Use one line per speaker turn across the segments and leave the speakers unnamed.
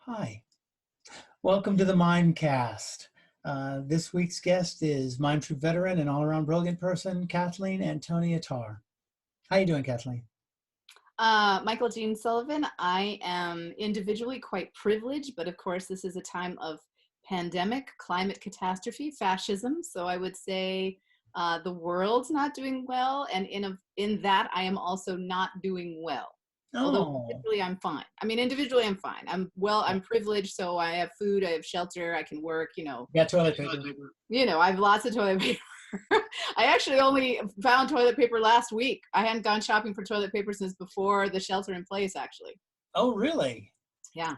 Hi, welcome to the MimeCast. This week's guest is Mime Troupe veteran and all-around brilliant person, Kathleen Antonia Tarr. How you doing, Kathleen?
Michael Gene Sullivan. I am individually quite privileged, but of course this is a time of pandemic, climate catastrophe, fascism. So I would say the world's not doing well, and in that I am also not doing well. Although
Oh,
individually I'm fine. I mean, individually I'm fine. I'm privileged, so I have food, I have shelter, I can work.
got toilet paper.
I have lots of toilet paper. I actually only found toilet paper last week. I hadn't gone shopping for toilet paper since before the shelter in place, actually.
Oh, really?
Yeah.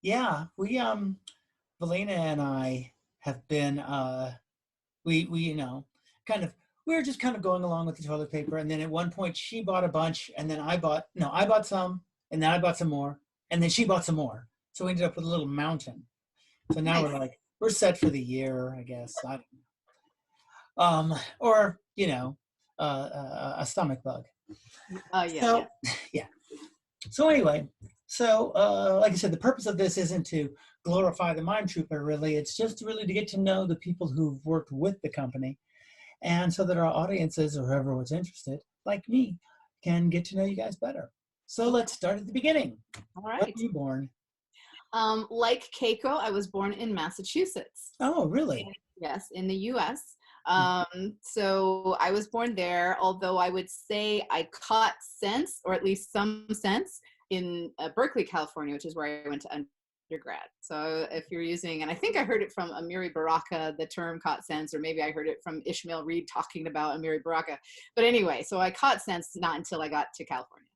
Yeah, Valina and I have been, kind of, we were just kind of going along with the toilet paper. And then at one point she bought a bunch and then I bought some and then I bought some more and then she bought some more. So we ended up with a little mountain. So now
Nice.
we're set for the year, I guess. I don't or a stomach bug.
Yeah.
Yeah. So anyway, like I said, the purpose of this isn't to glorify the mime troupe, really. It's just really to get to know the people who've worked with the company, and so that our audiences or whoever was interested, like me, can get to know you guys better. So let's start at the beginning.
All
When
right.
were you born?
Like Keiko, I was born in Massachusetts.
Oh, really?
Yes, in the U.S. So I was born there, although I would say I caught sense, or at least some sense, in Berkeley, California, which is where I went to undergrad. So if you're using, and I think I heard it from Amiri Baraka, the term caught sense, or maybe I heard it from Ishmael Reed talking about Amiri Baraka. But anyway, so I caught sense not until I got to California.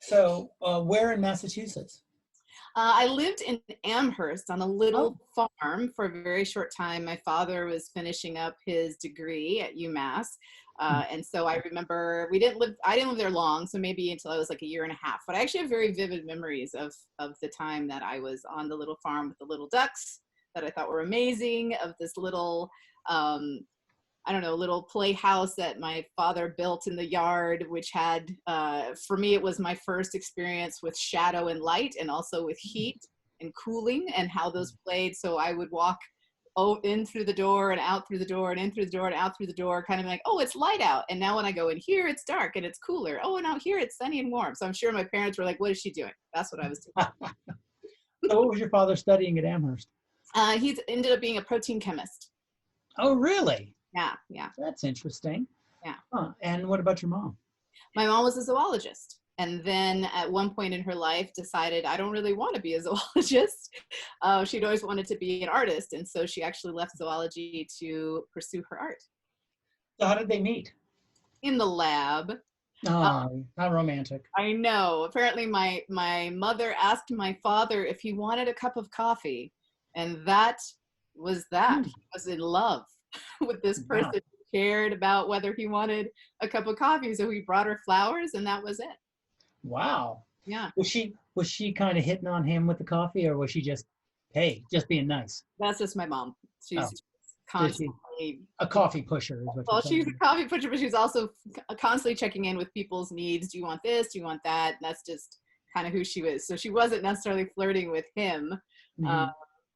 So where in Massachusetts?
I lived in Amherst on a little
Oh.
farm for a very short time. My father was finishing up his degree at UMass. And so I remember I didn't live there long, so maybe until I was like a year and a half. But I actually have very vivid memories of the time that I was on the little farm with the little ducks that I thought were amazing, of this little little playhouse that my father built in the yard, which had, for me, it was my first experience with shadow and light and also with heat and cooling and how those played. So I would walk in through the door and out through the door and in through the door and out through the door, kind of like, oh, it's light out. And now when I go in here, it's dark and it's cooler. Oh, and out here, it's sunny and warm. So I'm sure my parents were like, what is she doing? That's what I was doing.
So what was your father studying at Amherst?
He's ended up being a protein chemist.
Oh, really?
Yeah.
That's interesting.
Yeah.
Huh. And what about your mom?
My mom was a zoologist, and then at one point in her life decided, I don't really want to be a zoologist. She'd always wanted to be an artist, and so she actually left zoology to pursue her art.
So how did they meet?
In the lab.
Oh, how romantic.
I know. Apparently my mother asked my father if he wanted a cup of coffee, and that was that. He was in love with this person.
Wow.
Who cared about whether he wanted a cup of coffee, so he brought her flowers, and that was it.
Wow.
Yeah.
Was she kind of hitting on him with the coffee, or was she just, hey, just being nice?
That's just my mom. She's
Oh,
constantly
a coffee pusher is what
well,
you're
she's
saying.
a coffee pusher, but she's also constantly checking in with people's needs. Do you want this? Do you want that? And that's just kind of who she was. So she wasn't necessarily flirting with him.
Mhm.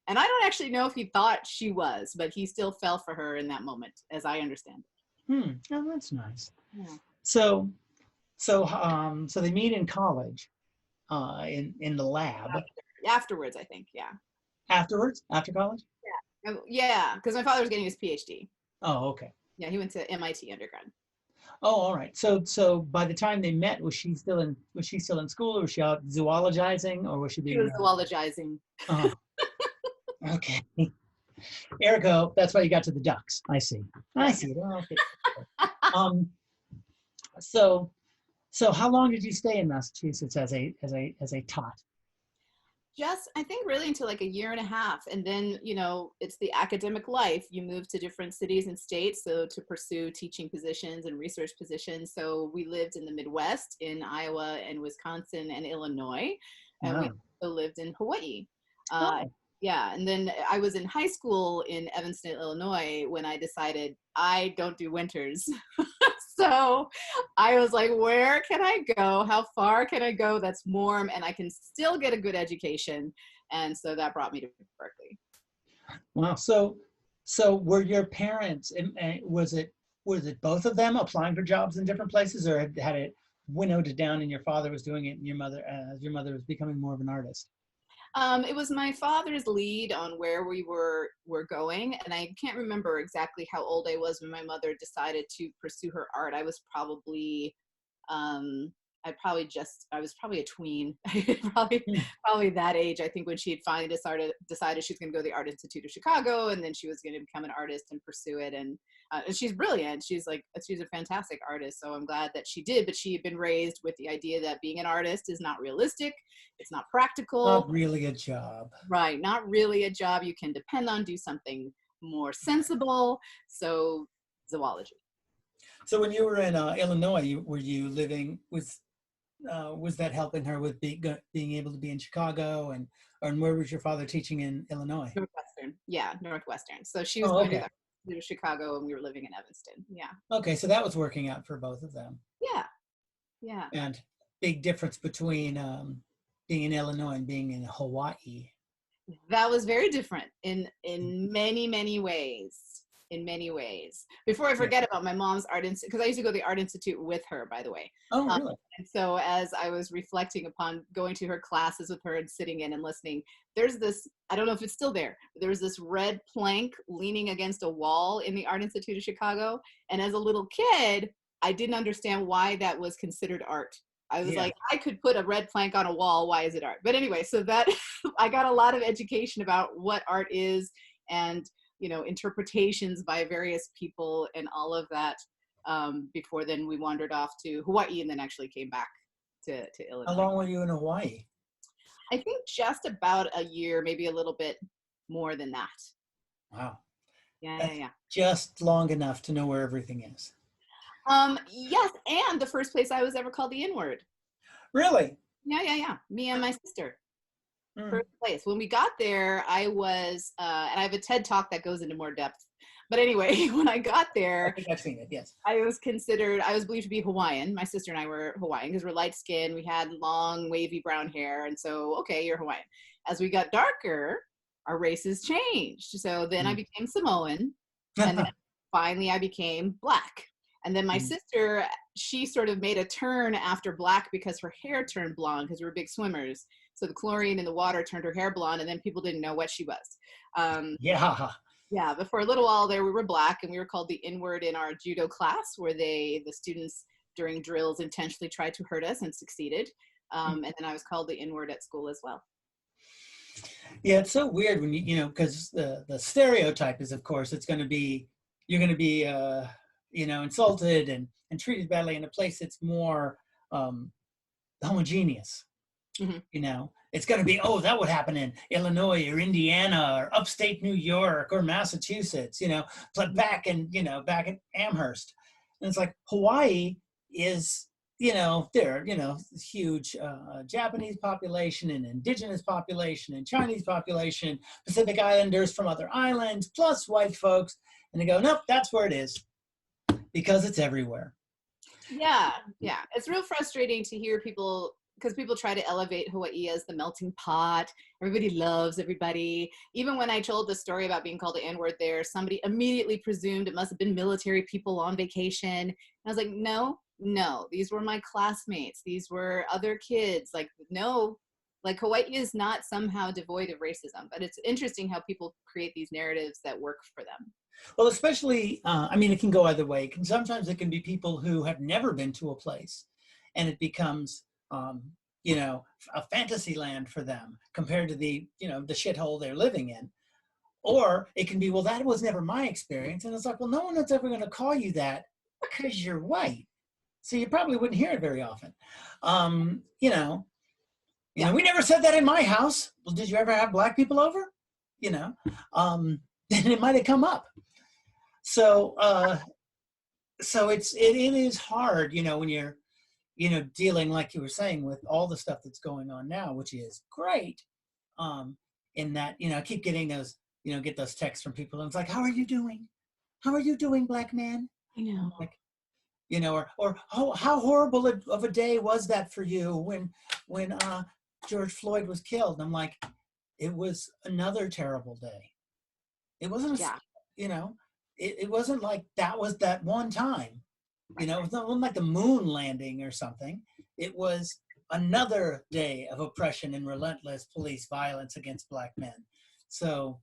And I don't actually know if he thought she was, but he still fell for her in that moment, as I understand it.
Oh, that's nice.
Yeah.
So so they meet in college, in the lab.
Afterwards, I think, yeah.
Afterwards, after college?
Yeah, because my father was getting his PhD.
Oh, okay.
Yeah, he went to MIT undergrad.
Oh, all right. So by the time they met, was she still in school, or was she out zoologizing, or was she
He
being
was zoologizing.
Oh, okay. Ergo, that's why you got to the ducks. I see. I see. Well, okay. So how long did you stay in Massachusetts as a tot?
Just, I think, really until like a year and a half. And then, it's the academic life. You move to different cities and states, so to pursue teaching positions and research positions. So we lived in the Midwest, in Iowa and Wisconsin and Illinois. And we
Wow.
also lived in Hawaii.
Oh.
Yeah, and then I was in high school in Evanston, Illinois, when I decided I don't do winters. So I was like, where can I go? How far can I go that's warm and I can still get a good education? And so that brought me to Berkeley.
Wow. So were your parents, was it both of them applying for jobs in different places, or had it winnowed down and your father was doing it and your mother was becoming more of an artist?
It was my father's lead on where we were going, and I can't remember exactly how old I was when my mother decided to pursue her art. I was probably I was probably a tween, probably that age. I think when she had finally decided she was going to go to the Art Institute of Chicago, and then she was going to become an artist and pursue it. And she's brilliant. She's a fantastic artist. So I'm glad that she did. But she had been raised with the idea that being an artist is not realistic. It's not practical.
Not really a job.
Right. Not really a job you can depend on. Do something more sensible. So zoology.
So when you were in Illinois, were you living was that helping her with being able to be in Chicago, and where was your father teaching in Illinois?
Northwestern. Yeah, Northwestern. So she was
going
to Chicago, and we were living in Evanston. Yeah.
Okay, so that was working out for both of them.
Yeah. Yeah.
And big difference between being in Illinois and being in Hawaii.
That was very different in many, many ways. In many ways. Before I forget about my mom's art institute, because I used to go to the Art Institute with her, by the way.
Oh, really?
And so as I was reflecting upon going to her classes with her and sitting in and listening, there's this, I don't know if it's still there, but there was this red plank leaning against a wall in the Art Institute of Chicago. And as a little kid, I didn't understand why that was considered art. I was like, I could put a red plank on a wall. Why is it art? But anyway, so that I got a lot of education about what art is, and interpretations by various people and all of that, before then we wandered off to Hawaii and then actually came back to Illinois.
How long were you in Hawaii?
I think just about a year, maybe a little bit more than that.
Wow.
Yeah.
Just long enough to know where everything is.
Yes, and the first place I was ever called the N-word.
Really?
Yeah. Me and my sister. First place. When we got there, I was, and I have a TED talk that goes into more depth. But anyway, when I got there,
I think I've seen it, yes.
I was believed to be Hawaiian. My sister and I were Hawaiian because we're light skinned. We had long, wavy brown hair. And so, okay, you're Hawaiian. As we got darker, our races changed. So then I became Samoan. And then finally I became Black. And then my sister, she sort of made a turn after Black because her hair turned blonde because we were big swimmers. So the chlorine in the water turned her hair blonde, and then people didn't know what she was. Yeah, but for a little while there, we were Black, and we were called the N-word in our judo class, where the students during drills intentionally tried to hurt us and succeeded. And then I was called the N-word at school as well.
Yeah, it's so weird when because the stereotype is, of course, you're going to be insulted and treated badly in a place that's more homogeneous. It's going to be, that would happen in Illinois or Indiana or upstate New York or Massachusetts, but back in Amherst. And it's like Hawaii is, there, huge Japanese population and indigenous population and Chinese population, Pacific Islanders from other islands, plus white folks. And they go, nope, that's where it is because it's everywhere.
Yeah. It's real frustrating to hear people, because people try to elevate Hawaii as the melting pot. Everybody loves everybody. Even when I told the story about being called the N-word there, somebody immediately presumed it must have been military people on vacation. And I was like, no, these were my classmates. These were other kids. No, Hawaii is not somehow devoid of racism. But it's interesting how people create these narratives that work for them.
Well, especially, it can go either way. Sometimes it can be people who have never been to a place, and it becomes a fantasy land for them compared to the shithole they're living in. Or it can be, well, that was never my experience. And it's like, well, no one is ever going to call you that because you're white. So you probably wouldn't hear it very often. We never said that in my house. Well, did you ever have Black people over? Then it might have come up. So it is hard, when you're, dealing, like you were saying, with all the stuff that's going on now, which is great. In that, I keep getting those, get those texts from people, and it's like, how are you doing? How are you doing, Black man?
I know.
Or how horrible of a day was that for you when George Floyd was killed? And I'm like, it was another terrible day. It wasn't,
Yeah.
It wasn't like that was that one time. It wasn't like the moon landing or something. It was another day of oppression and relentless police violence against Black men. So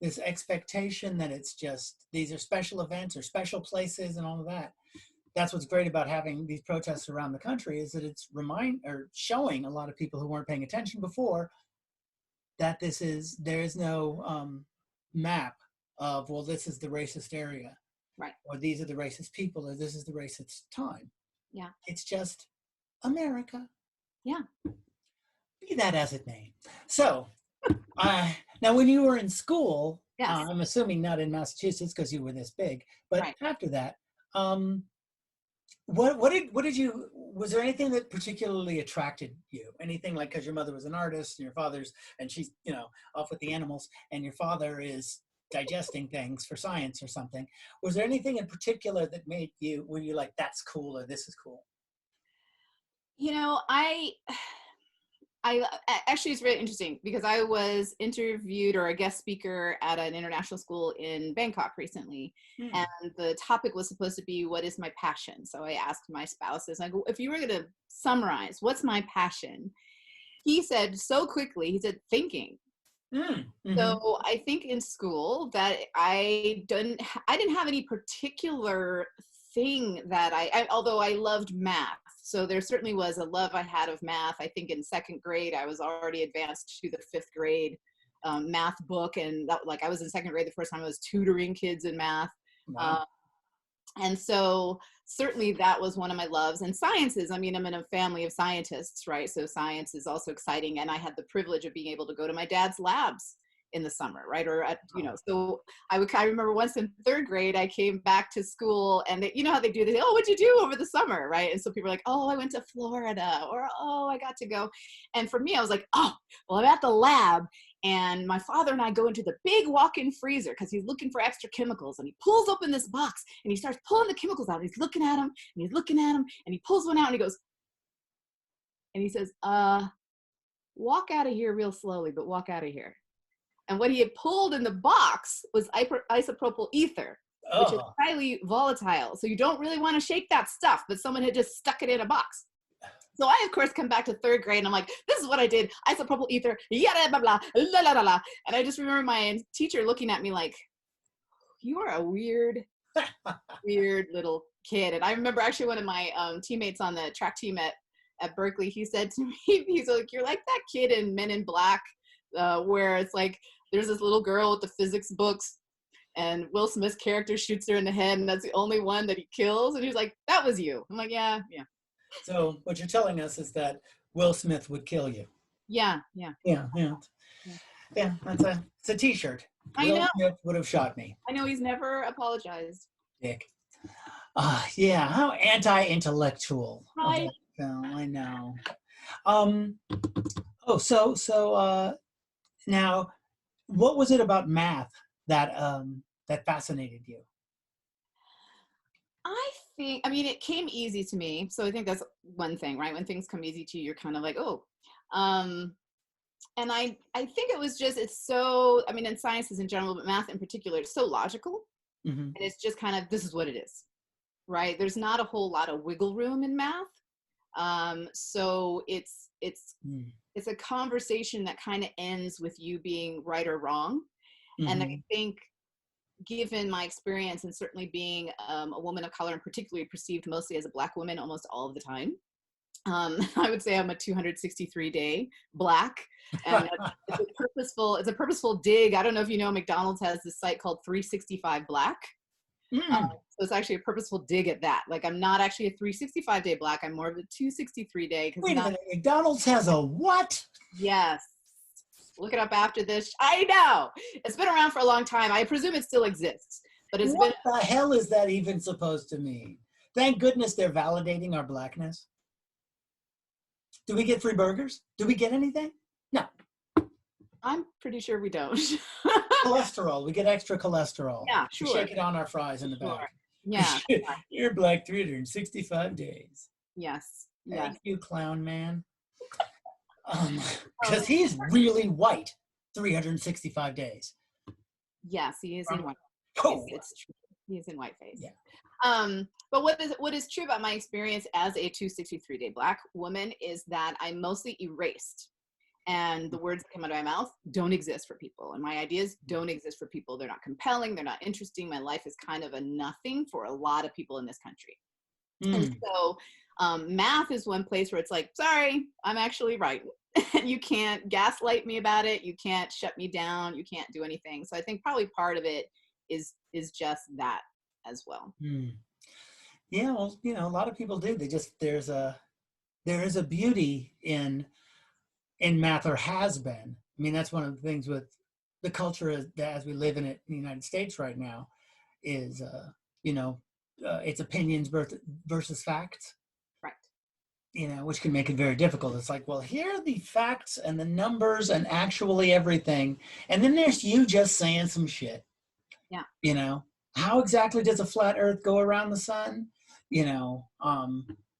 this expectation that it's just, these are special events or special places and all of that. That's what's great about having these protests around the country, is that it's showing a lot of people who weren't paying attention before that there is no map of, well, this is the racist area,
right,
or these are the racist people, or this is the racist time.
Yeah.
It's just America.
Yeah.
Be that as it may. So, now when you were in school,
yes.
I'm assuming not in Massachusetts because you were this big, but
right.
after that, was there anything that particularly attracted you? Anything like, because your mother was an artist and your father's, and she's, off with the animals, and your father is digesting things for science or something. Was there anything in particular that made you, were you like, that's cool, or this is cool?
I actually, it's really interesting because I was interviewed or a guest speaker at an international school in Bangkok recently. And the topic was supposed to be, what is my passion? So I asked my spouses, I go, if you were going to summarize, what's my passion? He said so quickly, he said, thinking. So I think in school that I didn't have any particular thing that although I loved math. So there certainly was a love I had of math. I think in second grade, I was already advanced to the fifth grade math book. And I was in second grade the first time I was tutoring kids in math.
Wow.
And so certainly that was one of my loves. And sciences, I'm in a family of scientists, right? So science is also exciting. And I had the privilege of being able to go to my dad's labs in the summer, right? Or so I remember once in third grade, I came back to school and they, how they do this, oh, what'd you do over the summer, right? And so people are like, oh, I went to Florida, or oh, I got to go. And for me, I was like, oh, well, I'm at the lab. And my father and I go into the big walk-in freezer because he's looking for extra chemicals. And he pulls open this box and he starts pulling the chemicals out. And he's looking at them and he's looking at them and he pulls one out and he goes, and he says, walk out of here real slowly, but walk out of here. And what he had pulled in the box was isopropyl ether, which is highly volatile. So you don't really want to shake that stuff, but someone had just stuck it in a box. So I, of course, come back to third grade and I'm like, this is what I did. Isopropyl ether, yada, blah, blah, la, la, la, la. And I just remember my teacher looking at me like, you are a weird, weird little kid. And I remember actually one of my teammates on the track team at Berkeley, he said to me, he's like, you're like that kid in Men in Black, where it's like, there's this little girl with the physics books and Will Smith's character shoots her in the head and that's the only one that he kills. And he's like, that was you. I'm like, yeah.
So what you're telling us is that Will Smith would kill you.
Yeah.
It's a t-shirt. Will Smith would have shot me.
I know, he's never apologized.
Dick. How anti-intellectual.
Right.
I know. Now, what was it about math that fascinated you?
I think, it came easy to me. So I think that's one thing, right? When things come easy to you, you're kind of like, oh. And I think it was just, it's so, in sciences in general, but math in particular, it's so logical. And it's just kind of, this is what it is, right? There's not a whole lot of wiggle room in math. So it's a conversation that kind of ends with you being right or wrong. And I think, given my experience and certainly being a woman of color and particularly perceived mostly as a Black woman almost all of the time, I would say I'm a 263-day Black. And it's a purposeful dig. I don't know if you know, McDonald's has this site called 365 Black. So it's actually a purposeful dig at that. Like, I'm not actually a 365-day Black. I'm more of a 263-day.
Wait a minute, McDonald's has a what?
Yes. Look it up after this. I know. It's been around for a long time. I presume it still exists. But
what the hell is that even supposed to mean? Thank goodness they're validating our Blackness. Do we get free burgers? Do we get anything? No.
I'm pretty sure we don't.
Cholesterol. We get extra cholesterol.
Yeah, sure.
We shake it on our fries in the back.
Yeah.
You're Black 365 days.
Yes.
Thank you, clown man. Because he's really white. 365 days.
Yes, he is in white.
Oh.
It's true. He is in whiteface.
Yeah.
But what is true about my experience as a 263-day Black woman is that I'm mostly erased. And the words that come out of my mouth don't exist for people. And my ideas don't exist for people. They're not compelling. They're not interesting. My life is kind of a nothing for a lot of people in this country. And so math is one place where it's like, sorry, I'm actually right. You can't gaslight me about it. You can't shut me down. You can't do anything. So I think probably part of it is just that as well.
Yeah, well, you know, a lot of people do. They just, there is a beauty in math, or has been. I mean, that's one of the things with the culture as we live in it in the United States right now is, it's opinions versus facts.
Right.
You know, which can make it very difficult. It's like, well, here are the facts and the numbers and actually everything. And then there's you just saying some shit.
Yeah.
You know, how exactly does a flat earth go around the sun? You know,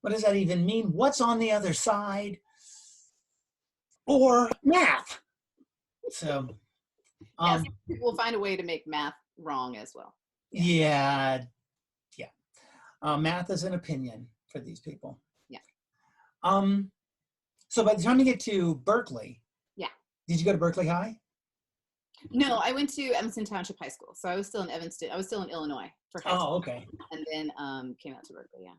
what does that even mean? What's on the other side? Or math. So,
yes, we'll find a way to make math wrong as well.
Yeah. Math is an opinion for these people.
Yeah.
So by the time you get to Berkeley, did you go to Berkeley High?
No, I went to Evanston Township High School. So I was still in Evanston. I was still in Illinois for high school.
Oh, okay.
And then came out to Berkeley. Yeah.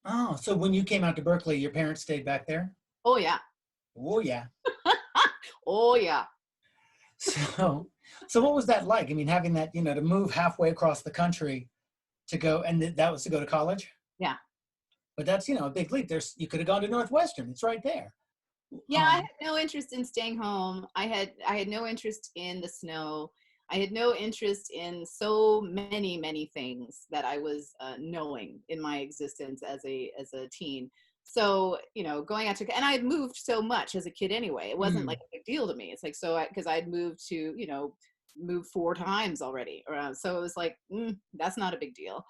Oh, so when you came out to Berkeley, your parents stayed back there?
Oh yeah.
Oh yeah.
Oh yeah.
So what was that like? I mean, having that, you know, to move halfway across the country to go, and that was to go to college?
Yeah.
But that's, you know, a big leap. You could have gone to Northwestern. It's right there.
Yeah, I had no interest in staying home. I had no interest in the snow. I had no interest in so many things that I was knowing in my existence as a teen. So, you know, going out to, and I had moved so much as a kid anyway. It wasn't like a big deal to me. It's like, because I'd moved to, you know, moved 4 times already. So it was like, that's not a big deal.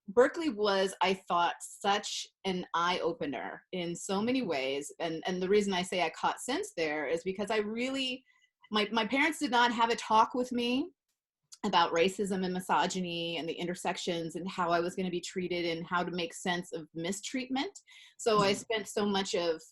Berkeley was, I thought, such an eye-opener in so many ways. And the reason I say I caught sense there is because I really, my parents did not have a talk with me about racism and misogyny and the intersections and how I was going to be treated and how to make sense of mistreatment. So I spent so much of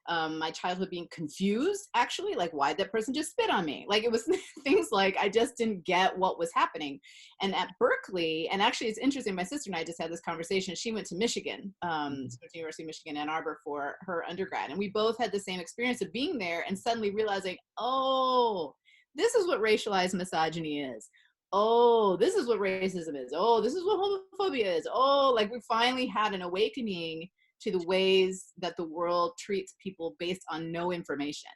my childhood being confused, actually, like, why'd that person just spit on me? Like, it was things like I just didn't get what was happening. And at Berkeley, and actually it's interesting, my sister and I just had this conversation. She went to Michigan, to University of Michigan, Ann Arbor for her undergrad. And we both had the same experience of being there and suddenly realizing, oh, this is what racialized misogyny is. Oh, this is what racism is. Oh, this is what homophobia is. Oh, like we finally had an awakening to the ways that the world treats people based on no information.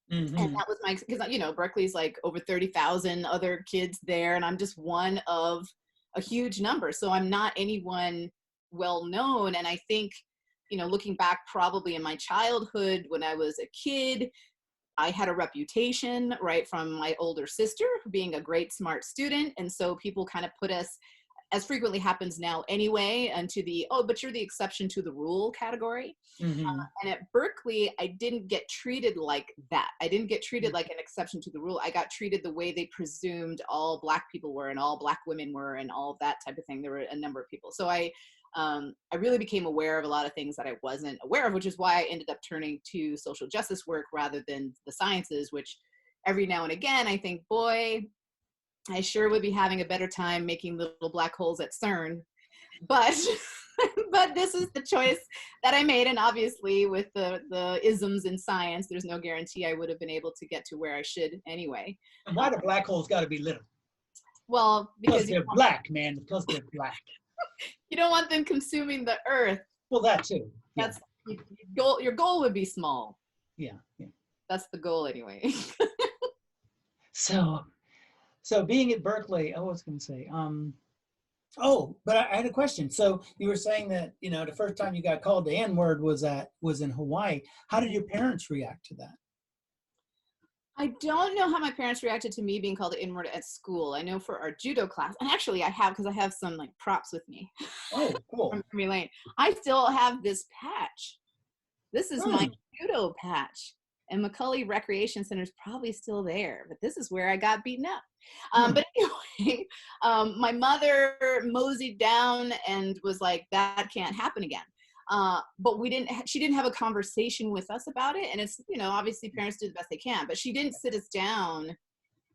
And that was because, you know, Berkeley's like over 30,000 other kids there, and I'm just one of a huge number. So I'm not anyone well known. And I think, you know, looking back probably in my childhood when I was a kid, I had a reputation, right, from my older sister for being a great, smart student. And so people kind of put us, as frequently happens now anyway, into the, oh, but you're the exception to the rule category. And at Berkeley, I didn't get treated like that. I didn't get treated like an exception to the rule. I got treated the way they presumed all Black people were and all Black women were and all of that type of thing. There were a number of people. So I really became aware of a lot of things that I wasn't aware of, which is why I ended up turning to social justice work rather than the sciences, which every now and again, I think, boy, I sure would be having a better time making little black holes at CERN. But but this is the choice that I made. And obviously with the isms in science, there's no guarantee I would have been able to get to where I should anyway.
And why do black holes got to be little?
Well, because
they're black, man. Because they're black.
You don't want them consuming the earth.
Well, that too. Yeah.
That's your goal would be small.
Yeah.
That's the goal anyway.
So being at Berkeley, I was going to say, but I had a question. So you were saying that, you know, the first time you got called the N-word was in Hawaii. How did your parents react to that?
I don't know how my parents reacted to me being called the N-word at school. I know for our judo class, and actually I have some like props with me.
Oh, cool.
From Memory Lane. I still have this patch. This is my judo patch. And McCully Recreation Center is probably still there, but this is where I got beaten up. But anyway, my mother moseyed down and was like, that can't happen again. But she didn't have a conversation with us about it. And it's, you know, obviously parents do the best they can, but she didn't sit us down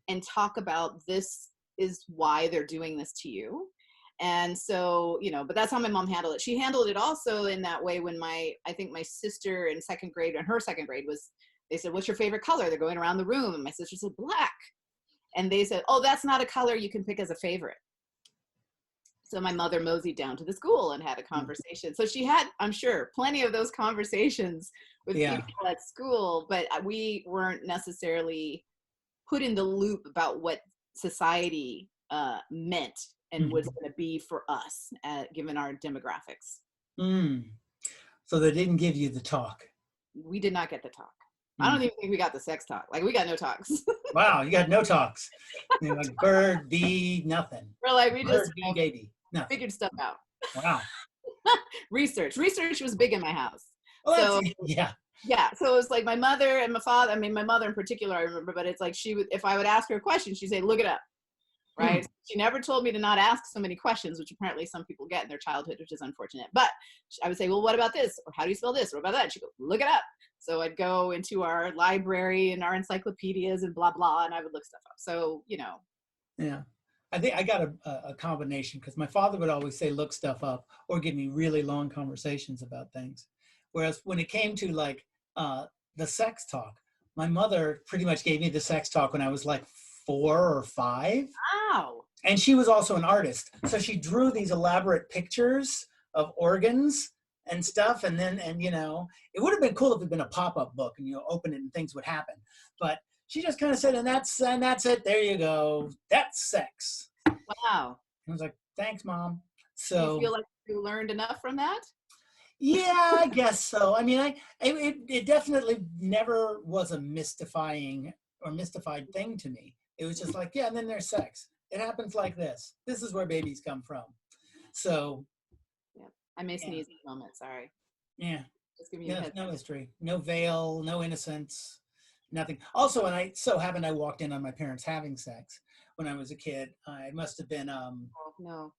and talk about, this is why they're doing this to you. And so, you know, but that's how my mom handled it. She handled it also in that way when I think my sister in second grade, and her second grade was, they said, what's your favorite color? They're going around the room. And my sister said, black. And they said, oh, that's not a color you can pick as a favorite. So my mother moseyed down to the school and had a conversation. So she had, I'm sure, plenty of those conversations with people at school, but we weren't necessarily put in the loop about what society meant and was going to be for us, given our demographics.
So they didn't give you the talk.
We did not get the talk. I don't even think we got the sex talk. Like, we got no talks.
Wow, you got no talks. You know, like bird, bee, nothing.
We're like, we
bird,
just
bee, baby. No.
figured stuff out.
Wow.
Research was big in my house.
Well,
So
yeah.
So it was like my mother and my father. I mean, my mother in particular, I remember. But it's like if I would ask her a question, she'd say, "Look it up." Right? She never told me to not ask so many questions, which apparently some people get in their childhood, which is unfortunate. But I would say, well, what about this? Or how do you spell this? Or about that? She'd go, look it up. So I'd go into our library and our encyclopedias and blah, blah, and I would look stuff up. So, you know.
Yeah. I think I got a combination, because my father would always say, look stuff up, or give me really long conversations about things. Whereas when it came to like the sex talk, my mother pretty much gave me the sex talk when I was like 4 or 5.
Wow.
And she was also an artist. So she drew these elaborate pictures of organs and stuff. And you know, it would have been cool if it had been a pop-up book and, you know, open it and things would happen. But she just kind of said, and that's it. There you go. That's sex.
Wow.
I was like, thanks, Mom.
So do you feel like you learned enough from that?
Yeah, I guess so. I mean, it definitely never was a mystified thing to me. It was just like, yeah, and then there's sex. It happens like this. This is where babies come from. So.
Yeah, I may sneeze in a moment. Sorry.
Yeah.
Just give me a heads
no mystery, no veil, no innocence, nothing. Also, and I so happened I walked in on my parents having sex when I was a kid. I must have been.
Oh, no.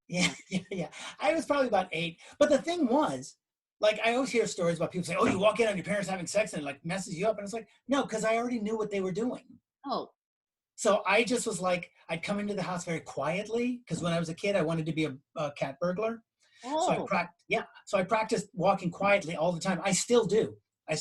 Yeah. I was probably about 8. But the thing was, like, I always hear stories about people saying, "Oh, you walk in on your parents having sex and it like messes you up," and it's like, no, because I already knew what they were doing.
Oh.
So I just was like, I'd come into the house very quietly, because when I was a kid, I wanted to be a cat burglar.
Oh.
So I practiced walking quietly all the time. I still do.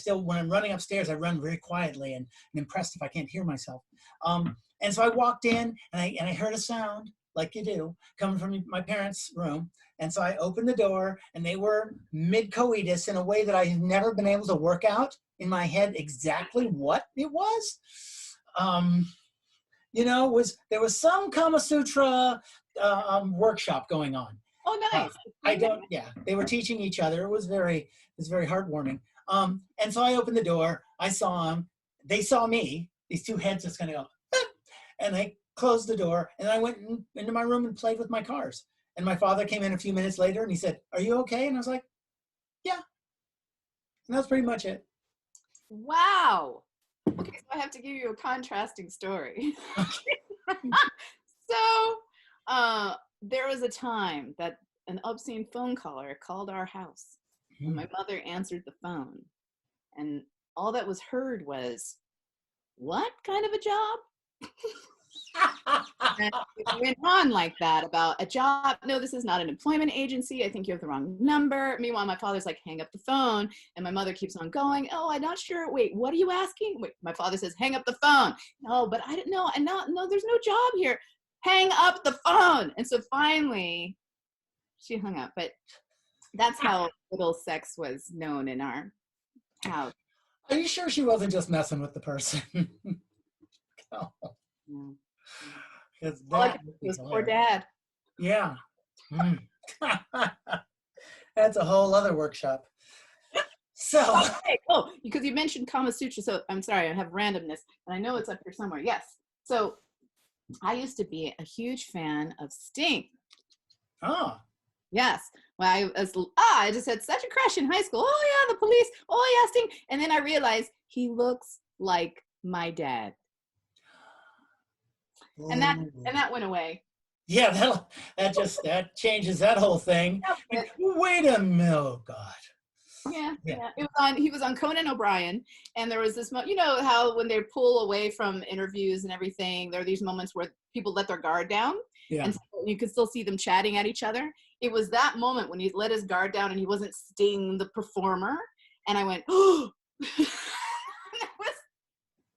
When I'm running upstairs, I run very quietly and impressed if I can't hear myself. And so I walked in and I heard a sound, like you do, coming from my parents' room. And so I opened the door, and they were mid-coitus in a way that I've never been able to work out in my head exactly what it was. You know, there was some Kamasutra workshop going on.
Oh, nice.
They were teaching each other. It was very heartwarming. And so I opened the door. I saw them. They saw me. These two heads just kind of go, ah! And I closed the door, and I went into my room and played with my cars. And my father came in a few minutes later, and he said, "Are you okay?" And I was like, "Yeah." And that's pretty much it.
Wow. Okay, so I have to give you a contrasting story. So there was a time that an obscene phone caller called our house, and my mother answered the phone, and all that was heard was, "What kind of a job?" And it went on like that about a job. No, this is not an employment agency. I think you have the wrong number. Meanwhile, my father's like, hang up the phone. And my mother keeps on going. Oh, I'm not sure. Wait, what are you asking? Wait, my father says, hang up the phone. No, but I don't know. No, there's no job here. Hang up the phone. And so finally she hung up. But that's how little sex was known in our house.
Are you sure she wasn't just messing with the person? Oh.
Yeah. That was poor dad.
Yeah. That's a whole other workshop. So.
Okay. Oh, because you mentioned Kamasutra. So I'm sorry, I have randomness, and I know it's up here somewhere. Yes. So I used to be a huge fan of Sting.
Ah.
Yes. Well, I just had such a crush in high school. Oh yeah, the police. Oh yeah, Sting. And then I realized he looks like my dad. And that went away.
Yeah, that changes that whole thing. Wait a minute, oh God.
Yeah. He was on Conan O'Brien, and there was this you know how when they pull away from interviews and everything, there are these moments where people let their guard down, and so you could still see them chatting at each other. It was that moment when he let his guard down and he wasn't Sting the performer, and I went, oh, and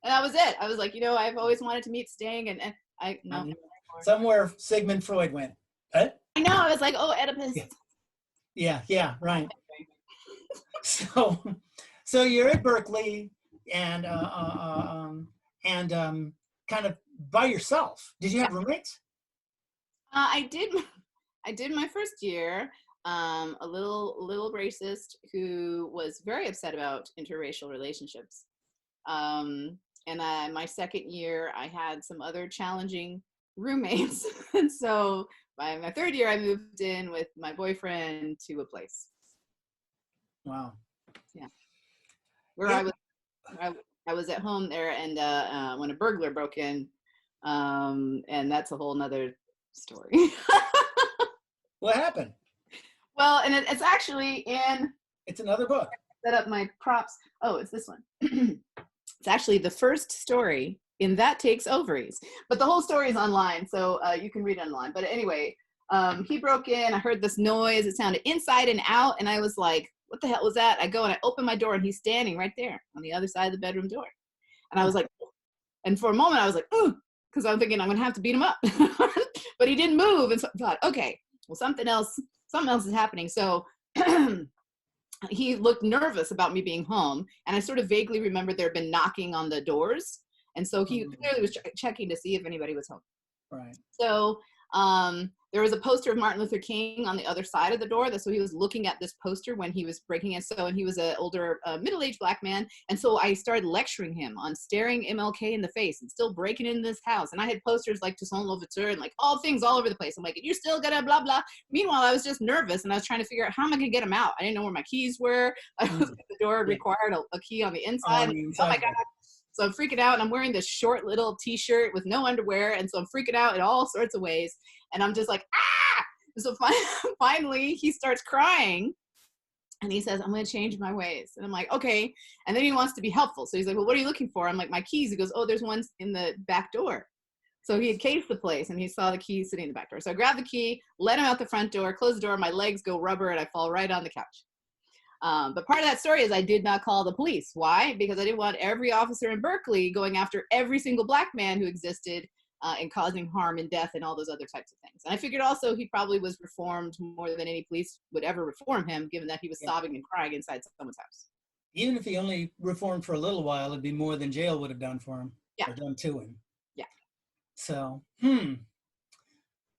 that was it. I was like, I've always wanted to meet Sting, and I no.
Somewhere Sigmund Freud went. What?
I know. I was like, oh, Oedipus.
Yeah, right. So you're at Berkeley and kind of by yourself. Did you have roommates?
I did my first year. A little racist who was very upset about interracial relationships. And my second year, I had some other challenging roommates. And so by my third year, I moved in with my boyfriend to a place.
Wow.
Yeah. Where I was at home there, and when a burglar broke in, and that's a whole nother story.
What happened?
Well, and it's actually
it's another book.
Set up my props. Oh, it's this one. It's actually the first story in That Takes Ovaries, but the whole story is online, so you can read it online. But anyway, he broke in. I heard this noise. It sounded inside and out, and I was like, what the hell was that? I go and I open my door, and he's standing right there on the other side of the bedroom door. And I was like, and for a moment I was like, ooh, because I'm thinking I'm gonna have to beat him up. But he didn't move, and so I thought, okay, well, something else is happening. So he looked nervous about me being home, and I sort of vaguely remembered there had been knocking on the doors, and so he clearly was checking to see if anybody was home.
Right.
So there was a poster of Martin Luther King on the other side of the door. So he was looking at this poster when he was breaking it. So, and he was an older, middle-aged Black man. And so I started lecturing him on staring MLK in the face and still breaking into this house. And I had posters like Toussaint Louverture and like all things all over the place. I'm like, you're still gonna blah, blah. Meanwhile, I was just nervous, and I was trying to figure out how am I gonna get him out. I didn't know where my keys were. I was at the door required a key on the inside. Oh my God. So I'm freaking out, and I'm wearing this short little t-shirt with no underwear. And so I'm freaking out in all sorts of ways. And I'm just like, ah! And so finally he starts crying, and he says, I'm going to change my ways. And I'm like, okay. And then he wants to be helpful. So he's like, well, what are you looking for? I'm like, my keys. He goes, oh, there's one in the back door. So he had cased the place, and he saw the key sitting in the back door. So I grabbed the key, let him out the front door, close the door, my legs go rubber, and I fall right on the couch. But part of that story is I did not call the police. Why? Because I didn't want every officer in Berkeley going after every single Black man who existed and causing harm and death and all those other types of things. And I figured also he probably was reformed more than any police would ever reform him, given that he was sobbing and crying inside someone's house.
Even if he only reformed for a little while, it'd be more than jail would have done for him.
Yeah.
Or done to him.
Yeah.
So,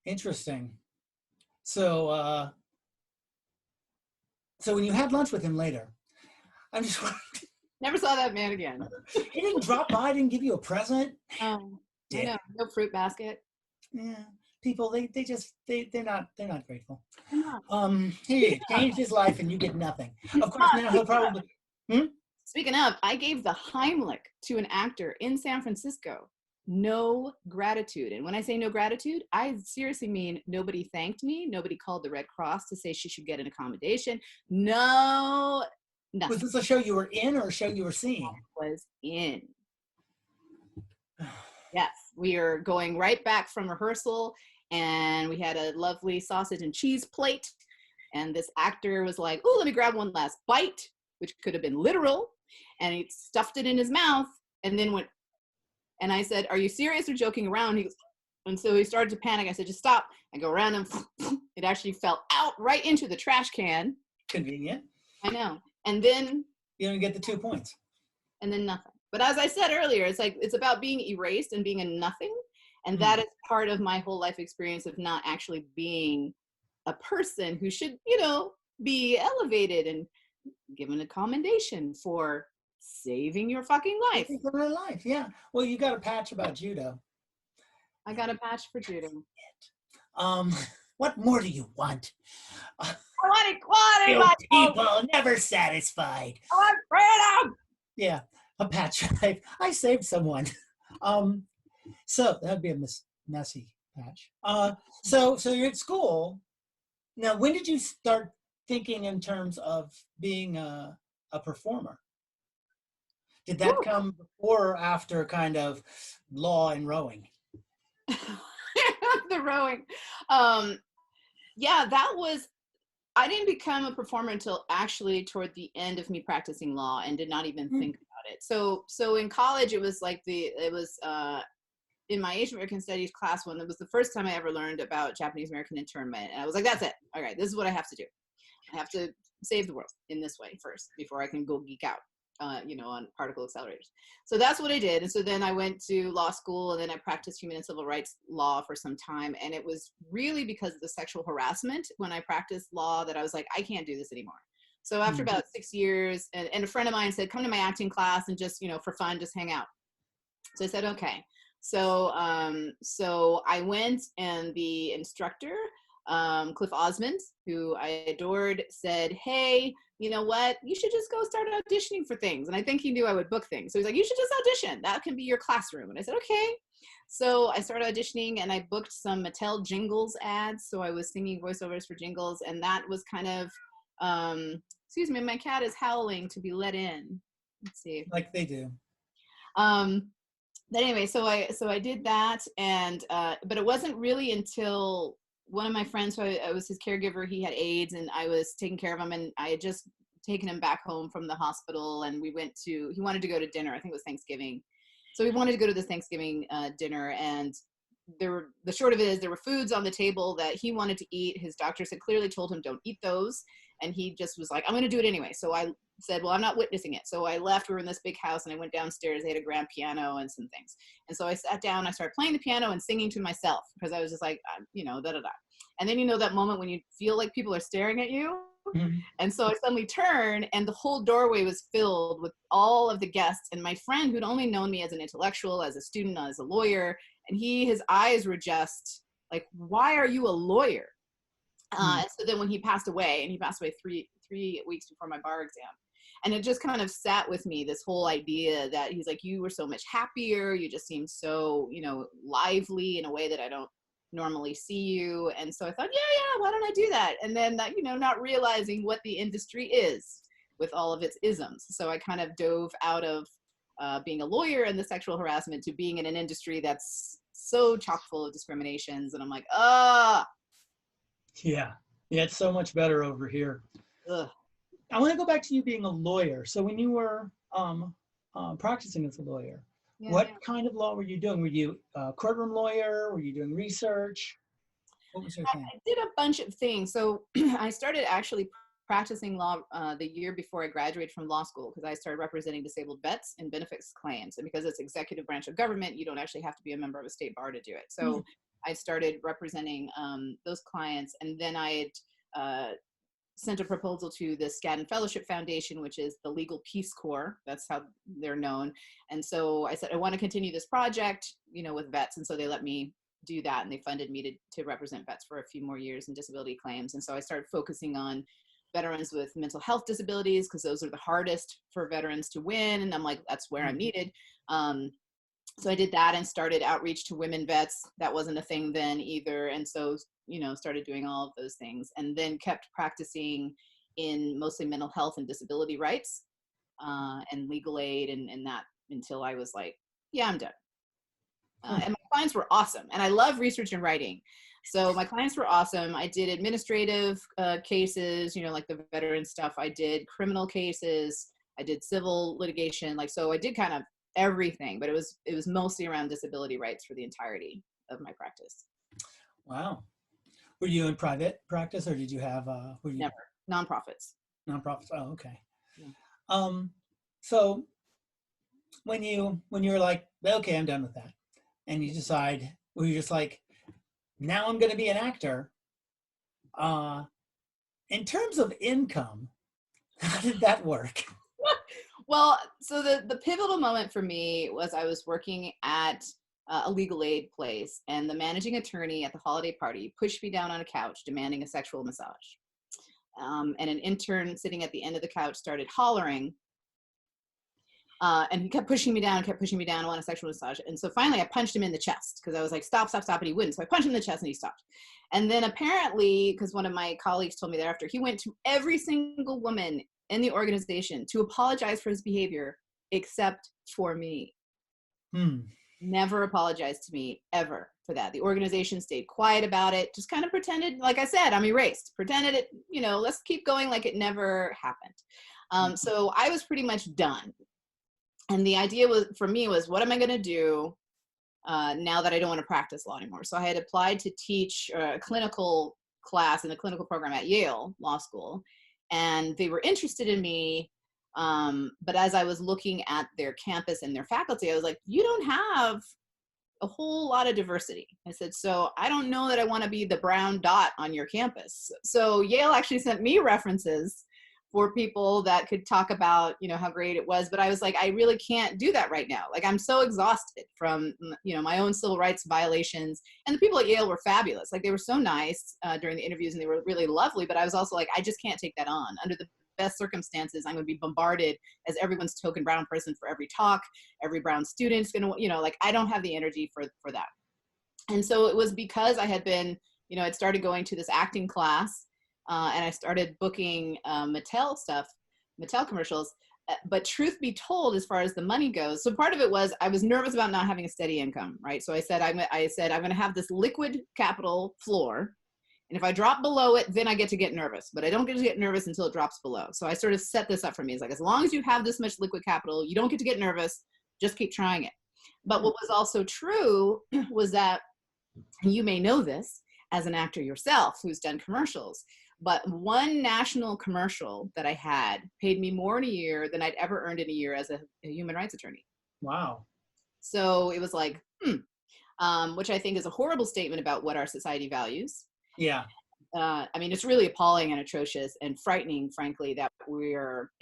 interesting. So when you had lunch with him later, I'm just wondering. Never
saw that man again.
He didn't drop by, didn't give you a present.
I know, no fruit basket.
Yeah, people they're not grateful. He changed his life, and you get nothing. Of course, now he'll probably.
Speaking of, I gave the Heimlich to an actor in San Francisco. No gratitude. And when I say no gratitude, I seriously mean nobody thanked me. Nobody called the Red Cross to say she should get an accommodation. No, nothing.
Was this a show you were in or a show you were seeing?
I was in. Yes, we are going right back from rehearsal, and we had a lovely sausage and cheese plate. And this actor was like, oh, let me grab one last bite, which could have been literal. And he stuffed it in his mouth and then went. And I said, are you serious or joking around? He goes, and so he started to panic. I said, just stop. I go around, and it actually fell out right into the trash can.
Convenient.
I know. And then
you don't get the 2 points.
And then nothing. But as I said earlier, it's like it's about being erased and being a nothing. And that is part of my whole life experience of not actually being a person who should, be elevated and given a commendation for saving your fucking life.
Saving my life, yeah. Well, you got a patch about judo.
I got a patch for judo.
What more do you want?
I want equality,
You
Michael.
people never satisfied.
I want freedom.
Yeah, a patch. I saved someone. So that'd be a messy patch. So you're at school. Now, when did you start thinking in terms of being a performer? Did that come before or after kind of law and rowing?
The rowing. Yeah, that was, I didn't become a performer until actually toward the end of me practicing law and did not even think about it. So in college, it was like in my Asian American Studies class one, it was the first time I ever learned about Japanese American internment. And I was like, that's it. All right, this is what I have to do. I have to save the world in this way first before I can go geek out, on particle accelerators. So that's what I did. And so then I went to law school, and then I practiced human and civil rights law for some time. And it was really because of the sexual harassment when I practiced law that I was like, I can't do this anymore. So after about 6 years, and a friend of mine said, come to my acting class and just, for fun, just hang out. So I said, okay. So I went, and the instructor, Cliff Osmond, who I adored, said, hey, you know what? You should just go start auditioning for things. And I think he knew I would book things. So he's like, you should just audition. That can be your classroom. And I said, okay. So I started auditioning, and I booked some Mattel jingles ads. So I was singing voiceovers for jingles. And that was kind of, excuse me, my cat is howling to be let in. Let's see.
Like they do.
But anyway, so I did that, and but it wasn't really until one of my friends, who I was his caregiver, he had AIDS, and I was taking care of him, and I had just taken him back home from the hospital, and he wanted to go to dinner. I think it was Thanksgiving. So we wanted to go to this Thanksgiving dinner, and the short of it is there were foods on the table that he wanted to eat. His doctors had clearly told him, don't eat those. And he just was like, I'm going to do it anyway. So I said, well, I'm not witnessing it. So I left. We were in this big house, and I went downstairs. They had a grand piano and some things. And so I sat down. I started playing the piano and singing to myself, because I was just like, da-da-da. And then that moment when you feel like people are staring at you. Mm-hmm. And so I suddenly turned, and the whole doorway was filled with all of the guests. And my friend, who'd only known me as an intellectual, as a student, as a lawyer, and his eyes were just like, why are you a lawyer? So then when he passed away, and he passed away three weeks before my bar exam, and it just kind of sat with me, this whole idea that he's like, you were so much happier. You just seemed so, lively in a way that I don't normally see you. And so I thought, yeah, why don't I do that? And then that, not realizing what the industry is with all of its isms. So I kind of dove out of being a lawyer and the sexual harassment to being in an industry that's so chock full of discriminations. And I'm like,
Yeah, it's so much better over here.
Ugh.
I want to go back to you being a lawyer. So when you were practicing as a lawyer, what kind of law were you doing? Were you a courtroom lawyer? Were you doing research? What was your thing?
I did a bunch of things. So I started actually practicing law the year before I graduated from law school, because I started representing disabled vets in benefits claims. And because it's executive branch of government, you don't actually have to be a member of a state bar to do it. So I started representing those clients, and then I had sent a proposal to the Skadden Fellowship Foundation, which is the Legal Peace Corps. That's how they're known. And so I said, I want to continue this project, with vets. And so they let me do that, and they funded me to represent vets for a few more years in disability claims. And so I started focusing on veterans with mental health disabilities, because those are the hardest for veterans to win. And I'm like, that's where I'm needed. So I did that and started outreach to women vets. That wasn't a thing then either. And so, started doing all of those things, and then kept practicing in mostly mental health and disability rights and legal aid and that until I was like, yeah, I'm done. And my clients were awesome. And I love research and writing. So my clients were awesome. I did administrative cases, like the veteran stuff. I did criminal cases. I did civil litigation. So I did kind of everything, but it was mostly around disability rights for the entirety of my practice.
Wow. Were you in private practice, or did you have
Never. Nonprofits.
Nonprofits. Oh, okay. Yeah. So when you were like, okay, I'm done with that, and you decide, were you just like, now I'm going to be an actor? In terms of income, how did that work?
Well, so the pivotal moment for me was I was working at a legal aid place, and the managing attorney at the holiday party pushed me down on a couch demanding a sexual massage. And an intern sitting at the end of the couch started hollering, and he kept pushing me down, I want a sexual massage. And so finally I punched him in the chest because I was like, stop, stop, stop, and he wouldn't. So I punched him in the chest and he stopped. And then apparently, because one of my colleagues told me thereafter, he went to every single woman in the organization to apologize for his behavior except for me. Never apologized to me ever for that. The organization stayed quiet about it, just kind of pretended, like I said, I'm erased, pretended it, let's keep going like it never happened. So I was pretty much done. And the idea was, for me, was what am I going to do now that I don't want to practice law anymore? So I had applied to teach a clinical class in the clinical program at Yale Law School, and they were interested in me. But as I was looking at their campus and their faculty, I was like, you don't have a whole lot of diversity. I said, so I don't know that I want to be the brown dot on your campus. So Yale actually sent me references for people that could talk about, how great it was. But I was like, I really can't do that right now. Like, I'm so exhausted from, my own civil rights violations. And the people at Yale were fabulous. Like, they were so nice during the interviews, and they were really lovely. But I was also like, I just can't take that on. Under the best circumstances, I'm going to be bombarded as everyone's token brown person for every talk. Every brown student's going to, I don't have the energy for that. And so it was because I had been, I'd started going to this acting class. And I started booking Mattel commercials. But truth be told, as far as the money goes, so part of it was I was nervous about not having a steady income, right? So I said, I'm going to have this liquid capital floor. And if I drop below it, then I get to get nervous. But I don't get to get nervous until it drops below. So I sort of set this up for me. It's like, as long as you have this much liquid capital, you don't get to get nervous. Just keep trying it. But what was also true was that, and you may know this as an actor yourself who's done commercials, but one national commercial that I had paid me more in a year than I'd ever earned in a year as a human rights attorney.
Wow.
So it was like, which I think is a horrible statement about what our society values.
Yeah.
I mean, it's really appalling and atrocious and frightening, frankly, that we're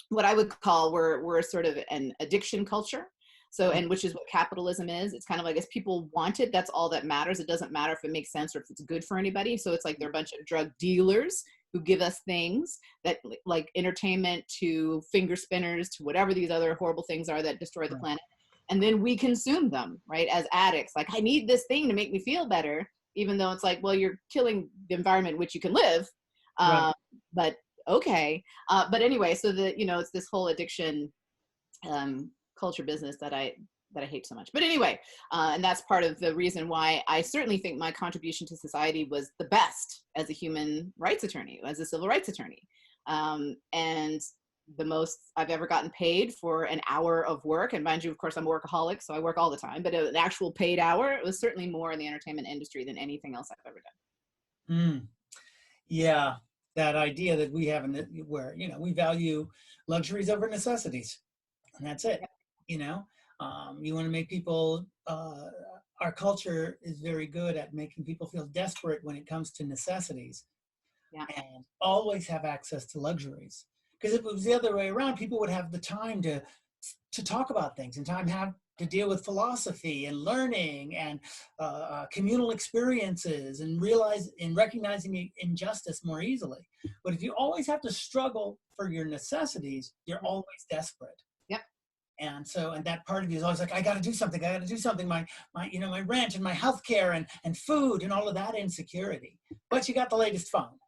what I would call we're sort of an addiction culture. So, and which is what capitalism is. It's kind of like, if people want it, that's all that matters. It doesn't matter if it makes sense or if it's good for anybody. So it's like they're a bunch of drug dealers who give us things that, like entertainment to finger spinners to whatever these other horrible things are that destroy the planet. And then we consume them, right, as addicts. Like, I need this thing to make me feel better, even though it's like, well, you're killing the environment in which you can live.
Right.
But okay. But anyway, so it's this whole addiction culture business that I hate so much. But anyway, and that's part of the reason why I certainly think my contribution to society was the best as a human rights attorney, as a civil rights attorney. And the most I've ever gotten paid for an hour of work, and mind you, of course, I'm a workaholic, so I work all the time, but an actual paid hour, it was certainly more in the entertainment industry than anything else I've ever done.
Yeah, that idea that we have, where, we value luxuries over necessities, and that's it. You want to make people, our culture is very good at making people feel desperate when it comes to necessities, and always have access to luxuries. Because if it was the other way around, people would have the time to talk about things, and time have to deal with philosophy and learning and communal experiences and recognizing injustice more easily. But if you always have to struggle for your necessities, you're always desperate. And so, and that part of you is always like, I got to do something. My rent and my healthcare and food and all of that insecurity. But you got the latest phone,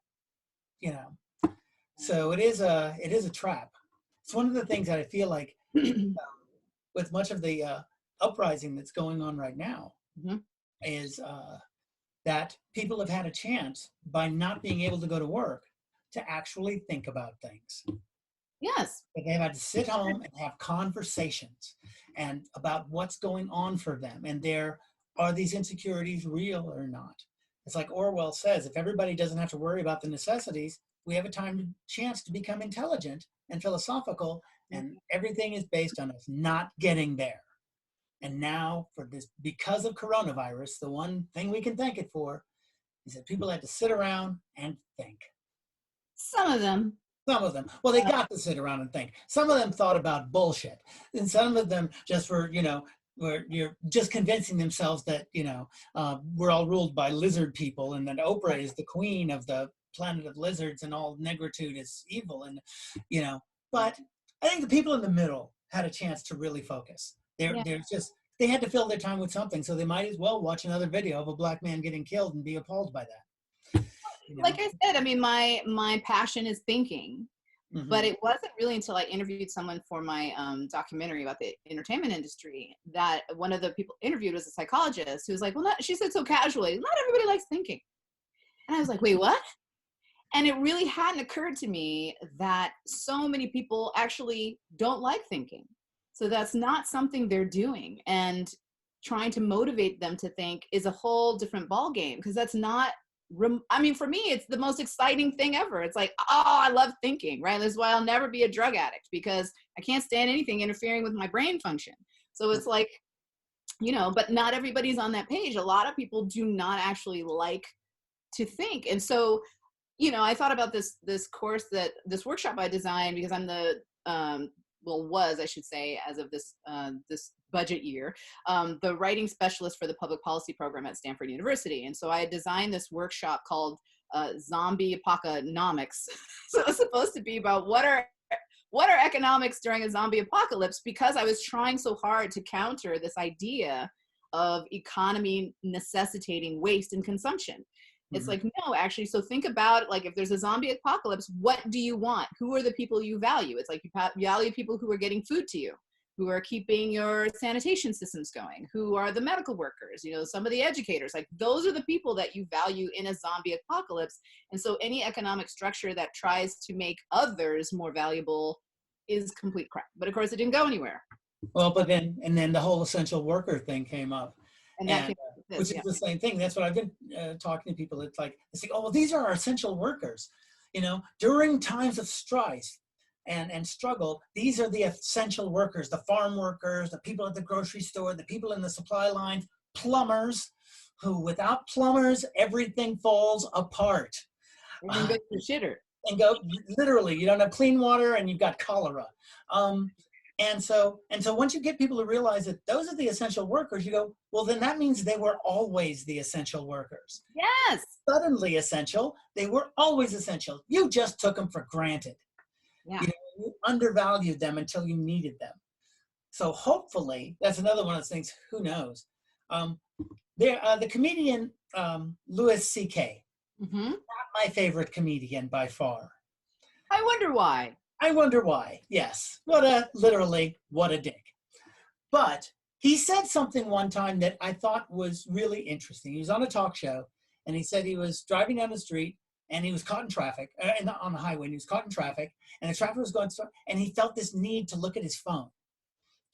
So it is a trap. It's one of the things that I feel like with much of the uprising that's going on right now is that people have had a chance, by not being able to go to work, to actually think about things.
Yes.
But they've had to sit home and have conversations and about what's going on for them. And are these insecurities real or not? It's like Orwell says, if everybody doesn't have to worry about the necessities, we have a chance to become intelligent and philosophical, and everything is based on us not getting there. And now, because of coronavirus, the one thing we can thank it for is that people had to sit around and think.
Some of them.
Well, they got to sit around and think. Some of them thought about bullshit. And some of them just were, where you're just convincing themselves that, we're all ruled by lizard people and that Oprah is the queen of the planet of lizards and all negritude is evil. And, but I think the people in the middle had a chance to really focus. They had to fill their time with something. So they might as well watch another video of a black man getting killed and be appalled by that.
Like I said, I mean, my passion is thinking.
Mm-hmm.
But it wasn't really until I interviewed someone for my documentary about the entertainment industry that one of the people interviewed was a psychologist who was like, well, she said so casually, not everybody likes thinking. And I was like, wait, what? And it really hadn't occurred to me that so many people actually don't like thinking. So that's not something they're doing. And trying to motivate them to think is a whole different ballgame, because that's not, I mean, for me, it's the most exciting thing ever. It's like, oh, I love thinking, right? That's why I'll never be a drug addict, because I can't stand anything interfering with my brain function. So it's like, but not everybody's on that page. A lot of people do not actually like to think. And so, I thought about this workshop I designed, because I'm the, I should say, as of this budget year, the writing specialist for the public policy program at Stanford University. And so I had designed this workshop called Zombie Apocanomics. So it was supposed to be about what are economics during a zombie apocalypse, because I was trying so hard to counter this idea of economy necessitating waste and consumption. It's like, no, actually, so think about, like, if there's a zombie apocalypse, what do you want? Who are the people you value? It's like you value people who are getting food to you, who are keeping your sanitation systems going, who are the medical workers, some of the educators. Like, those are the people that you value in a zombie apocalypse. And so any economic structure that tries to make others more valuable is complete crap. But of course, it didn't go anywhere.
Well, but then the whole essential worker thing came up.
And
which is the same thing. That's what I've been talking to people. It's like, oh, well, these are our essential workers. During times of strife and struggle, these are the essential workers, the farm workers, the people at the grocery store, the people in the supply lines, plumbers, who without plumbers, everything falls apart.
And go to the shitter.
And go, literally, you don't have clean water and you've got cholera. And so once you get people to realize that those are the essential workers, you go, well, then that means they were always the essential workers.
Yes.
Suddenly essential. They were always essential. You just took them for granted.
Yeah.
You undervalued them until you needed them. So hopefully, that's another one of those things, who knows? The comedian Louis C.K., not my favorite comedian by far.
I wonder why.
Yes. What a dick. But he said something one time that I thought was really interesting. He was on a talk show, and he said he was driving down the street, and he was caught in traffic, on the highway, and he was caught in traffic, and the traffic was going, and he felt this need to look at his phone.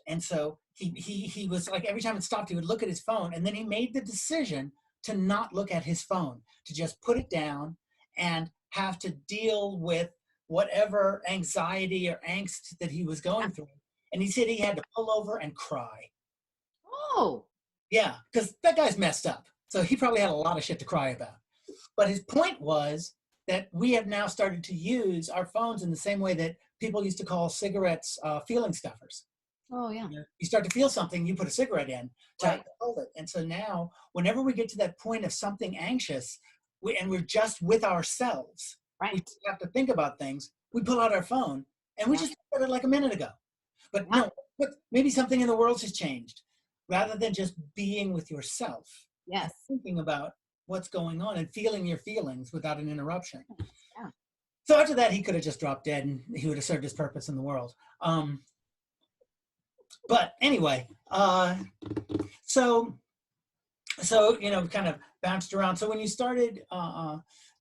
And so he was like, every time it stopped, he would look at his phone, and then he made the decision to not look at his phone, to just put it down and have to deal with whatever anxiety or angst that he was going through. And he said he had to pull over and cry.
Oh.
Yeah, because that guy's messed up. So he probably had a lot of shit to cry about. But his point was that we have now started to use our phones in the same way that people used to call cigarettes feeling stuffers.
Oh, yeah.
You start to feel something, you put a cigarette in to hold it. And so now, whenever we get to that point of something anxious, and we're just with ourselves, we have to think about things, we pull out our phone, and we just did it like a minute ago. But no, maybe something in the world has changed. Rather than just being with yourself, thinking about what's going on and feeling your feelings without an interruption.
Yeah.
So after that, he could have just dropped dead, and he would have served his purpose in the world. But anyway, so kind of bounced around. So when you started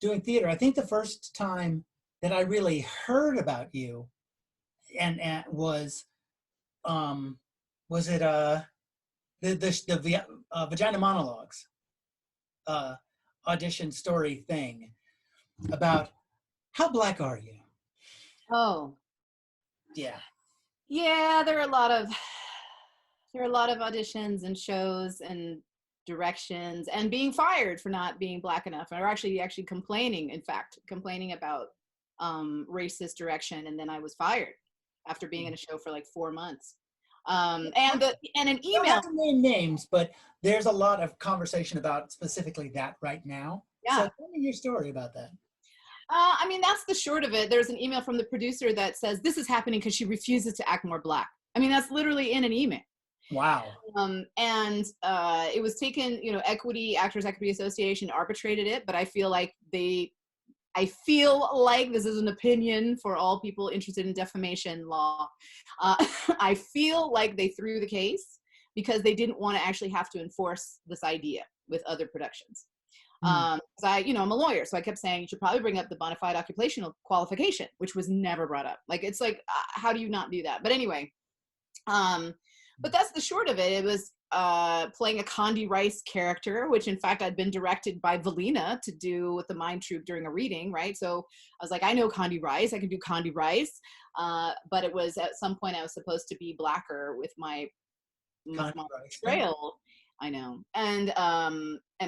doing theater, I think the first time that I really heard about you and was it the Vagina Monologues Audition Story thing about how black are you?
Oh.
Yeah.
Yeah, there are a lot of auditions and shows and directions and being fired for not being black enough, or actually complaining about racist direction, and then I was fired after being in a show for like 4 months. And an
You don't
email.
have to name names, but there's a lot of conversation about specifically that right now.
Yeah.
So tell me your story about that.
I mean, that's the short of it. There's an email from the producer that says this is happening because she refuses to act more Black. I mean, that's literally in an email.
Wow.
It was taken, you know, Actors Equity Association arbitrated it, but I feel like this is an opinion for all people interested in defamation law. I feel like they threw the case because they didn't want to actually have to enforce this idea with other productions. I'm a lawyer, so I kept saying you should probably bring up the bona fide occupational qualification, which was never brought up. Like, it's like, how do you not do that? But anyway, but that's the short of it. It was playing a Condi Rice character, which in fact I'd been directed by Valina to do with the Mime Troupe during a reading, right? So I was like, I know Condi Rice, I can do Condi Rice. But it was at some point I was supposed to be Blacker with my portrayal. I know. And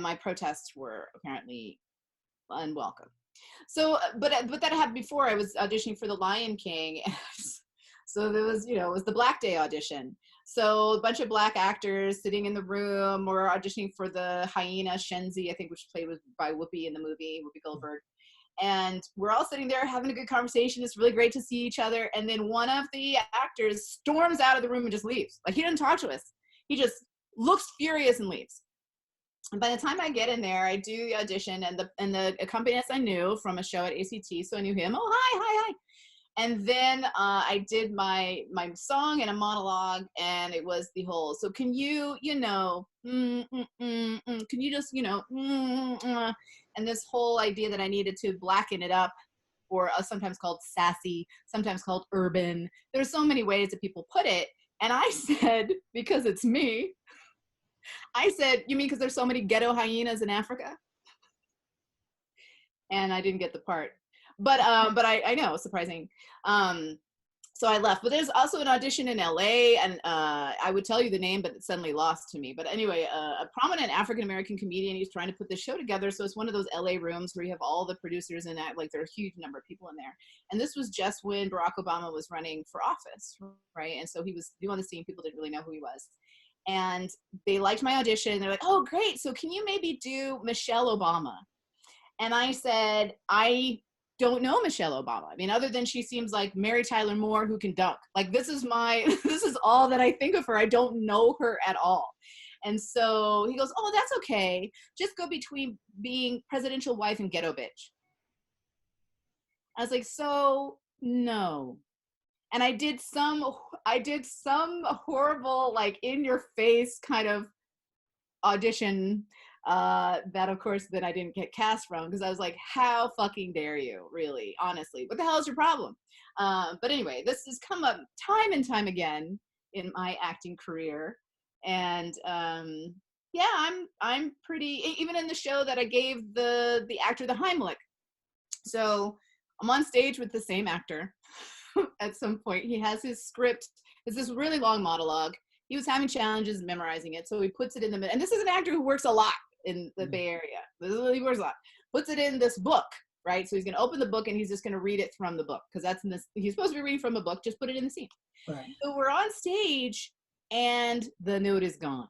my protests were apparently unwelcome. So, but that happened before. I was auditioning for The Lion King. So there was, you know, it was the Black Day audition. So a bunch of Black actors sitting in the room or auditioning for the hyena Shenzi, I think, which played by Whoopi in the movie, Whoopi Goldberg. And we're all sitting there having a good conversation. It's really great to see each other. And then one of the actors storms out of the room and just leaves. Like, he didn't talk to us. He just looks furious and leaves. And by the time I get in there, I do the audition, and the accompanist I knew from a show at ACT, so I knew him. Oh, hi. And then I did my song and a monologue, and it was the whole, so can you, you know, can you just, you know, and this whole idea that I needed to blacken it up, or sometimes called sassy, sometimes called urban. There's so many ways that people put it. And I said, because it's me, I said, you mean because there's so many ghetto hyenas in Africa? And I didn't get the part. But I know, surprising. So I left. But there's also an audition in LA, and I would tell you the name, but it's suddenly lost to me. But anyway, a prominent African-American comedian, he's trying to put this show together. So it's one of those LA rooms where you have all the producers in that, like, there are a huge number of people in there. And this was just when Barack Obama was running for office, right? And so he was new on the scene. People didn't really know who he was. And they liked my audition. They're like, oh, great. So can you maybe do Michelle Obama? And I said, I don't know Michelle Obama. I mean, other than she seems like Mary Tyler Moore who can dunk. Like, this is all that I think of her. I don't know her at all. And so he goes, oh, that's okay. Just go between being presidential wife and ghetto bitch. I was like, so no. And I did some horrible, like, in your face kind of audition that of course then I didn't get cast from, because I was like, how fucking dare you, really, honestly, what the hell is your problem? But anyway, this has come up time and time again in my acting career. And yeah, I'm pretty, even in the show that I gave the actor the Heimlich. So I'm on stage with the same actor. At some point he has his script. It's this really long monologue. He was having challenges memorizing it, so he puts it in the middle. And this is an actor who works a lot in the Bay Area. He works a lot. Puts it in this book, right? So he's going to open the book and he's just going to read it from the book, because that's in this. He's supposed to be reading from a book. Just put it in the scene. Right. So we're on stage and the note is gone.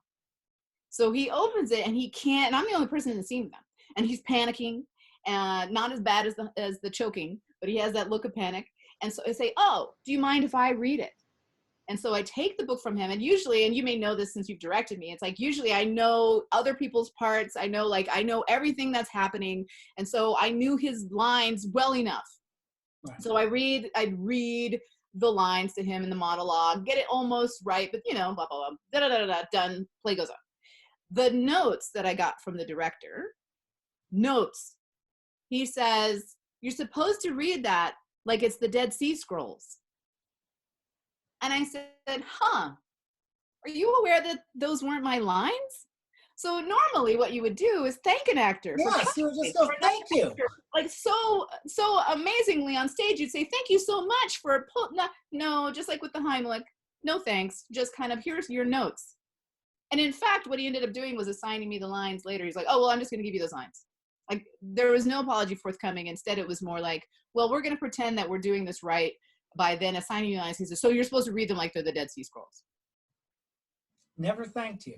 So he opens it and he can't. And I'm the only person in the scene with him. And he's panicking, and not as bad as the choking, but he has that look of panic. And so I say, oh, do you mind if I read it? And so I take the book from him, and usually, and you may know this since you've directed me, it's like, usually I know other people's parts. I know everything that's happening. And so I knew his lines well enough. Right. So I'd read the lines to him in the monologue, get it almost right, but blah, blah, blah, da-da-da-da-da, done, play goes on. The notes that I got from the director, he says, you're supposed to read that like it's the Dead Sea Scrolls. And I said, are you aware that those weren't my lines? So normally what you would do is thank an actor.
Yes, you would just go, thank you.
Like, so amazingly on stage, you'd say, thank you so much for, no, just like with the Heimlich, no thanks, just kind of, here's your notes. And in fact, what he ended up doing was assigning me the lines later. He's like, oh, well, I'm just going to give you those lines. Like, there was no apology forthcoming. Instead, it was more like, well, we're going to pretend that we're doing this right by then assigning you lines. He says, so you're supposed to read them like they're the Dead Sea Scrolls.
never thanked you.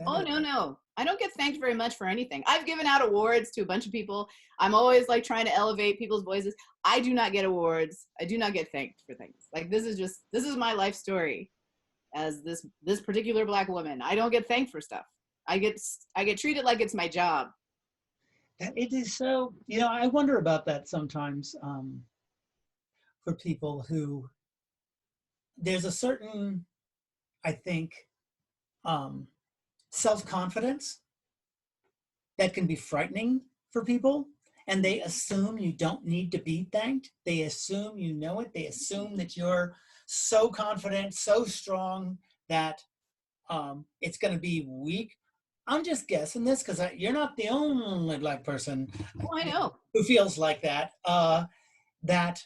Oh, no. I don't get thanked very much for anything. I've given out awards to a bunch of people. I'm always like trying to elevate people's voices. I do not get awards. I do not get thanked for things. Like this is my life story as this particular Black woman. I don't get thanked for stuff. I get treated like it's my job.
It is so, I wonder about that sometimes for people who, there's a certain, I think, self-confidence that can be frightening for people, and they assume you don't need to be thanked. They assume you know it. They assume that you're so confident, so strong that it's going to be weak. I'm just guessing this because you're not the only Black person
I know.
who feels like that. That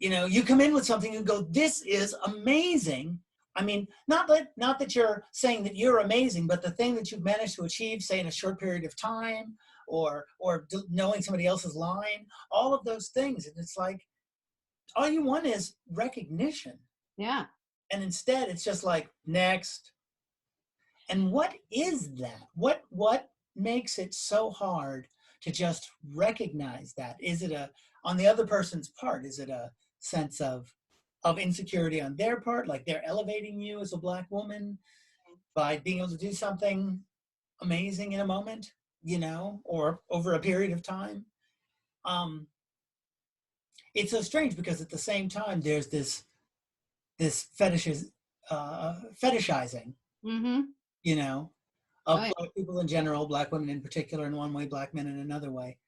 you come in with something and go, "This is amazing." I mean, not that you're saying that you're amazing, but the thing that you've managed to achieve, say in a short period of time, or knowing somebody else's line, all of those things, and it's like all you want is recognition.
Yeah.
And instead, it's just like next. And what is that? What makes it so hard to just recognize that? Is it on the other person's part? Is it a sense of insecurity on their part, like they're elevating you as a Black woman by being able to do something amazing in a moment, or over a period of time? It's so strange because at the same time, there's this fetishizing,
Mm-hmm.
Of Black people in general, Black women in particular in one way, Black men in another way,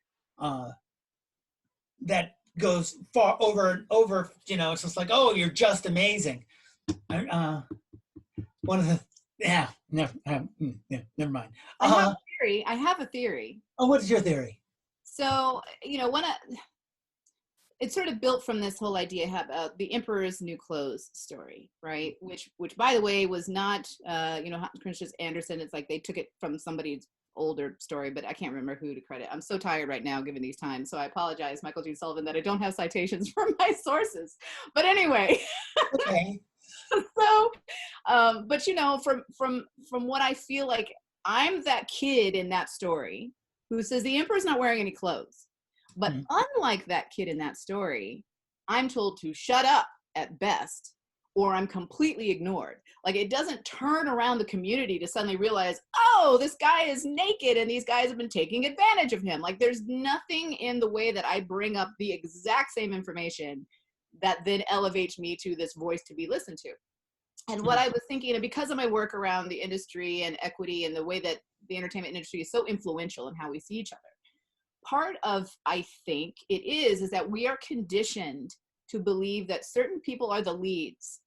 that goes far over and over. It's just like, oh, you're just amazing. One of the never mind.
I have a theory.
Oh, what is your theory?
So it's sort of built from this whole idea about the Emperor's New Clothes story, right? Which by the way was not Princess Anderson. It's like they took it from somebody's older story, but I can't remember who to credit. I'm so tired right now given these times, so I apologize, Michael Gene Sullivan, that I don't have citations for my sources. But anyway.
Okay.
So, but from what I feel like, I'm that kid in that story who says the Emperor's not wearing any clothes. But unlike that kid in that story, I'm told to shut up at best, or I'm completely ignored. Like, it doesn't turn around the community to suddenly realize, oh, this guy is naked and these guys have been taking advantage of him. Like, there's nothing in the way that I bring up the exact same information that then elevates me to this voice to be listened to. And what I was thinking, and because of my work around the industry and equity and the way that the entertainment industry is so influential in how we see each other, part of, I think it is that we are conditioned to believe that certain people are the leads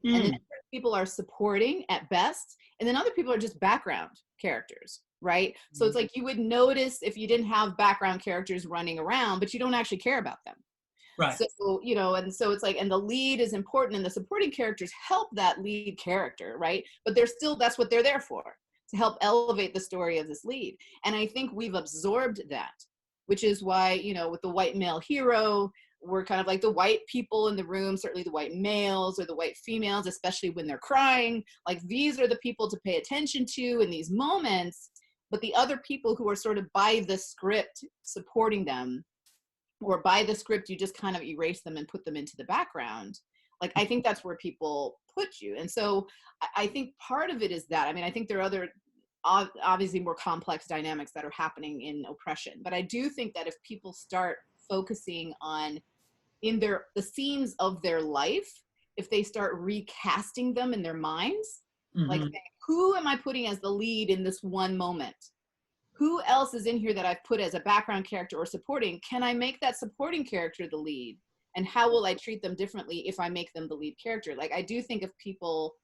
and then certain people are supporting at best, and then other people are just background characters, right? So it's like you would notice if you didn't have background characters running around, but you don't actually care about them.
Right.
So, and so it's like, and the lead is important and the supporting characters help that lead character, right? But that's what they're there for, to help elevate the story of this lead. And I think we've absorbed that, which is why, with the white male hero, we're kind of like the white people in the room, certainly the white males or the white females, especially when they're crying. Like, these are the people to pay attention to in these moments. But the other people who are sort of by the script supporting them, or by the script, you just kind of erase them and put them into the background. Like, I think that's where people put you. And so I think part of it is that, I mean, I think there are other obviously more complex dynamics that are happening in oppression. But I do think that if people start focusing on the scenes of their life, if they start recasting them in their minds, like, who am I putting as the lead in this one moment? Who else is in here that I've put as a background character or supporting? Can I make that supporting character the lead? And how will I treat them differently if I make them the lead character? Like, I do think if people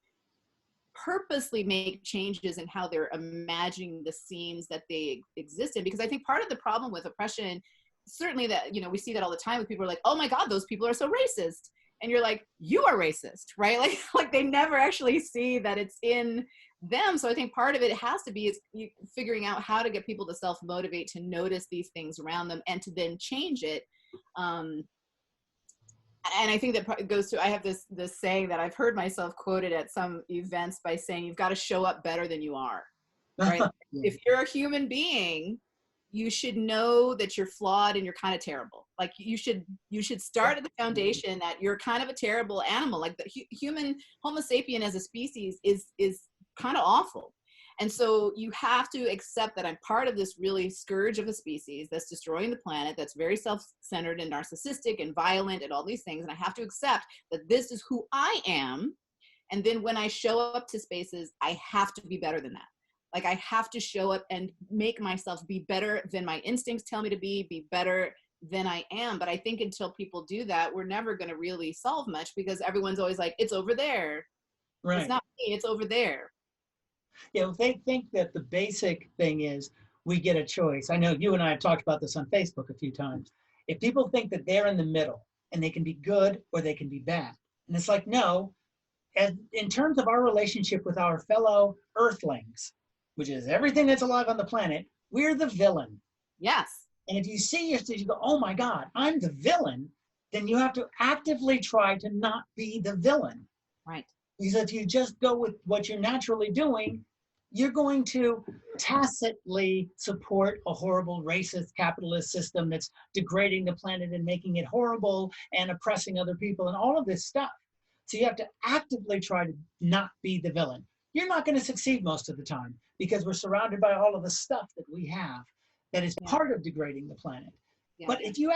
purposely make changes in how they're imagining the scenes that they exist in, because I think part of the problem with oppression, certainly that, we see that all the time with people are like, oh my God, those people are so racist. And you're like, you are racist, right? Like they never actually see that it's in them. So I think part of it has to be is figuring out how to get people to self-motivate to notice these things around them and to then change it And I think that goes to, I have this saying that I've heard myself quoted at some events by saying, you've got to show up better than you are, right?
Yeah.
If you're a human being, you should know that you're flawed and you're kind of terrible. Like you should start at the foundation that you're kind of a terrible animal. Like the human Homo sapien as a species is kind of awful. And so you have to accept that I'm part of this really scourge of a species that's destroying the planet, that's very self-centered and narcissistic and violent and all these things. And I have to accept that this is who I am. And then when I show up to spaces, I have to be better than that. Like I have to show up and make myself be better than my instincts tell me to be better than I am. But I think until people do that, we're never going to really solve much, because everyone's always like, it's over there.
Right.
It's not me, it's over there.
Yeah, well, they think that the basic thing is we get a choice. I know you and I have talked about this on Facebook a few times. If people think that they're in the middle and they can be good or they can be bad, and it's like, no, in terms of our relationship with our fellow earthlings, which is everything that's alive on the planet, we're the villain.
Yes.
And if you see yourself, you go, oh my God, I'm the villain, then you have to actively try to not be the villain.
Right.
Because if you just go with what you're naturally doing, you're going to tacitly support a horrible racist capitalist system that's degrading the planet and making it horrible and oppressing other people and all of this stuff. So you have to actively try to not be the villain. You're not going to succeed most of the time because we're surrounded by all of the stuff that we have that is part of degrading the planet. Yeah. But if you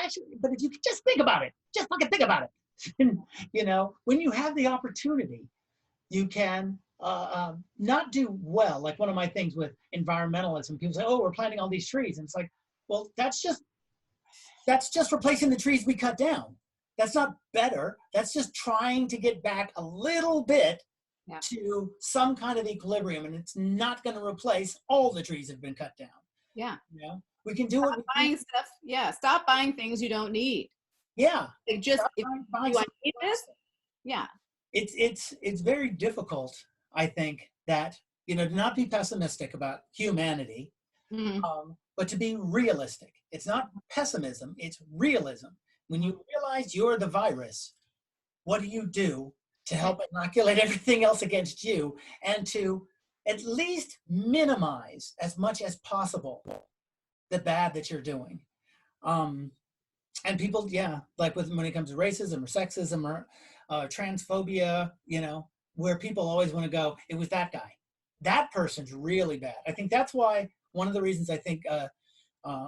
just think about it, just fucking think about it. You know, when you have the opportunity, you can not do well. Like one of my things with environmentalism, people say, oh, we're planting all these trees. And it's like, well, that's just replacing the trees we cut down. That's not better. That's just trying to get back a little bit to some kind of equilibrium. And it's not going to replace all the trees that have been cut down.
Yeah.
You know, we can do
Stop
it.
Buying stuff. Yeah. Stop buying things you don't need.
Yeah.
Like just, if I need this? Yeah.
It's very difficult, I think, that, you know, to not be pessimistic about humanity, but to be realistic. It's not pessimism, it's realism. When you realize you're the virus, what do you do to help inoculate everything else against you and to at least minimize as much as possible the bad that you're doing? And people, like when it comes to racism or sexism or transphobia, you know, where people always want to go, it was that guy. That person's really bad. I think that's why one of the reasons I think